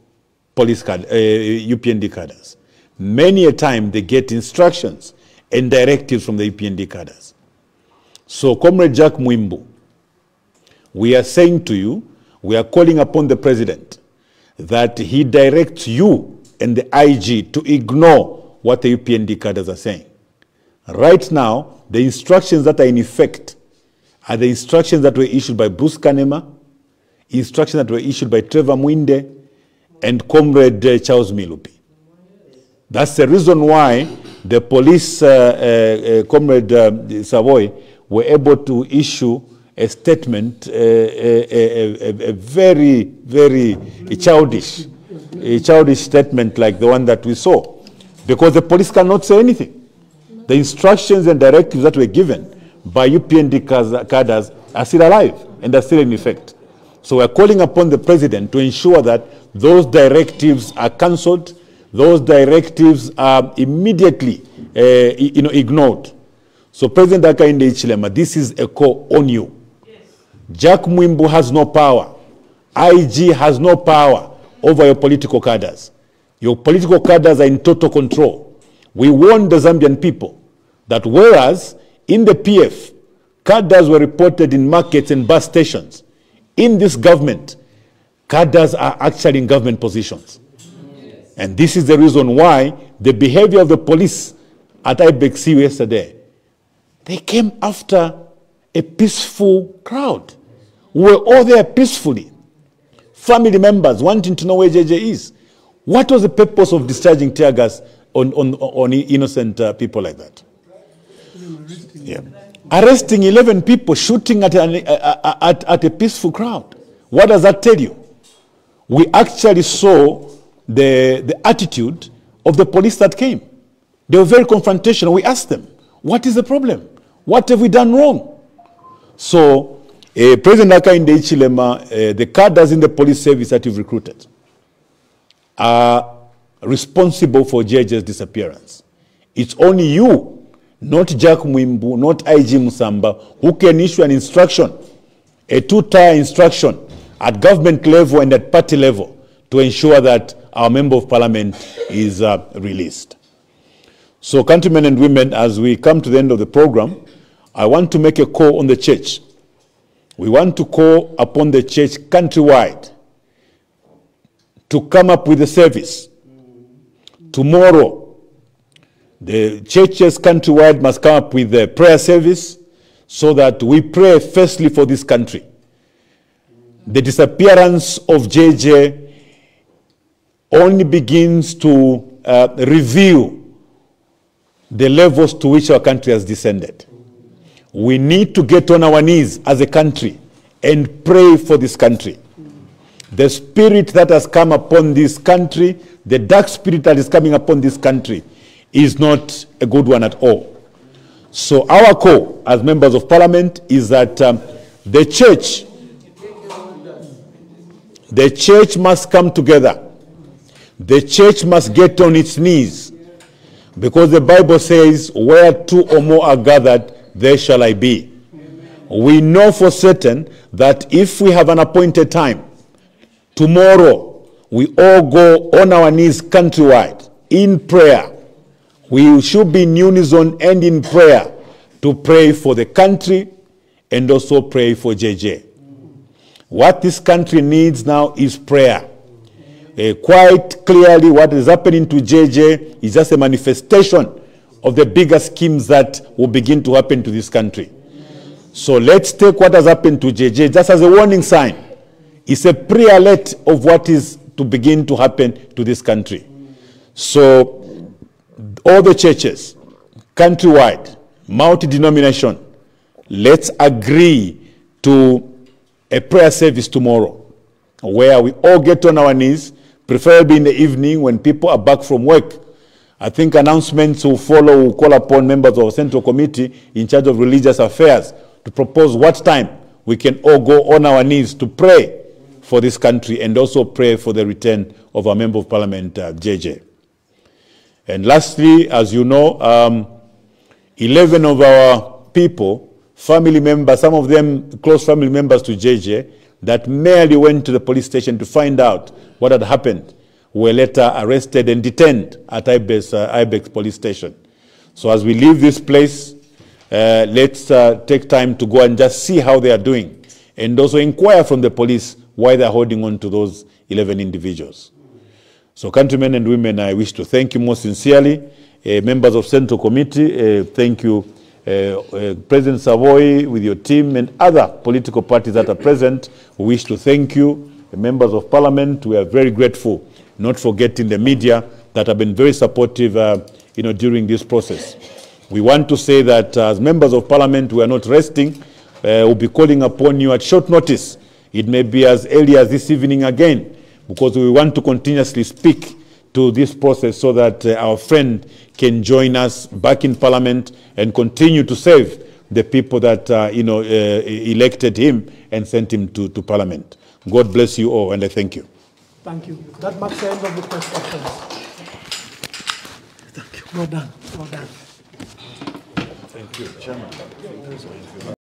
UPND cadres. Many a time they get instructions and directives from the UPND cadres. So, Comrade Jack Mwimbu, we are saying to you, we are calling upon the President that he directs you and the IG to ignore what the UPND cadres are saying. Right now, the instructions that are in effect are the instructions that were issued by Bruce Kanema, instructions that were issued by Trevor Mwinde, and Comrade Charles Milupi. That's the reason why the police, Comrade Savoy, were able to issue a statement, a very, very childish statement like the one that we saw, because the police cannot say anything. The instructions and directives that were given by UPND cadres are still alive and are still in effect. So we're calling upon the president to ensure that those directives are cancelled, those directives are immediately ignored. So President Hakainde Hichilema, this is a call on you. Jack Mwimbu has no power. IG has no power over your political cadres. Your political cadres are in total control. We warned the Zambian people that whereas in the PF, cadres were reported in markets and bus stations, in this government, cadres are actually in government positions. And this is the reason why the behavior of the police at Opppsition yesterday, they came after a peaceful crowd. We were all there peacefully. Family members wanting to know where JJ is. What was the purpose of discharging tear gas on innocent people like that? Yeah. Arresting 11 people, shooting at a peaceful crowd. What does that tell you? We actually saw the attitude of the police that came. They were very confrontational. We asked them, what is the problem? What have we done wrong? So, President Hakainde Hichilema, the cadres in the police service that you've recruited are responsible for JJ's disappearance. It's only you, not Jack Mwimbu, not IG Musamba, who can issue an instruction, a two-tier instruction at government level and at party level to ensure that our member of parliament is released. So, countrymen and women, as we come to the end of the program, I want to make a call on the church. We want to call upon the church countrywide to come up with a service. Tomorrow, the churches countrywide must come up with a prayer service so that we pray firstly for this country. The disappearance of JJ only begins to reveal the levels to which our country has descended. We need to get on our knees as a country and pray for this country. The spirit that has come upon this country, the dark spirit that is coming upon this country, is not a good one at all. So our call as members of parliament is that the church must come together. The church must get on its knees, because the Bible says, where two or more are gathered, there shall I be. We know for certain that if we have an appointed time, tomorrow we all go on our knees countrywide in prayer. We should be in unison and in prayer to pray for the country and also pray for JJ. What this country needs now is prayer. Quite clearly, what is happening to JJ is just a manifestation of the bigger schemes that will begin to happen to this country. So let's take what has happened to JJ just as a warning sign. It's a pre-alert of what is to begin to happen to this country. So all the churches, countrywide, multi-denomination, let's agree to a prayer service tomorrow where we all get on our knees, preferably in the evening when people are back from work. I think announcements will follow. Will call upon members of the Central Committee in charge of religious affairs to propose what time we can all go on our knees to pray for this country and also pray for the return of our Member of Parliament, JJ. And lastly, as you know, 11 of our people, family members, some of them close family members to JJ, that merely went to the police station to find out what had happened, were later arrested and detained at Ibex police station. So as we leave this place, let's take time to go and just see how they are doing, and also inquire from the police why they are holding on to those 11 individuals. So countrymen and women, I wish to thank you most sincerely. Members of Central Committee, thank you. President Savoy with your team and other political parties that are present, we wish to thank you. The members of Parliament, we are very grateful, not forgetting the media that have been very supportive during this process. We want to say that as members of Parliament, we are not resting. We'll be calling upon you at short notice. It may be as early as this evening again, because we want to continuously speak to this process so that our friend can join us back in Parliament and continue to serve the people that elected him and sent him to Parliament. God bless you all, and I thank you. Thank you. That marks the end of the press conference. Thank you. Well done. Well done. Thank you, Chairman.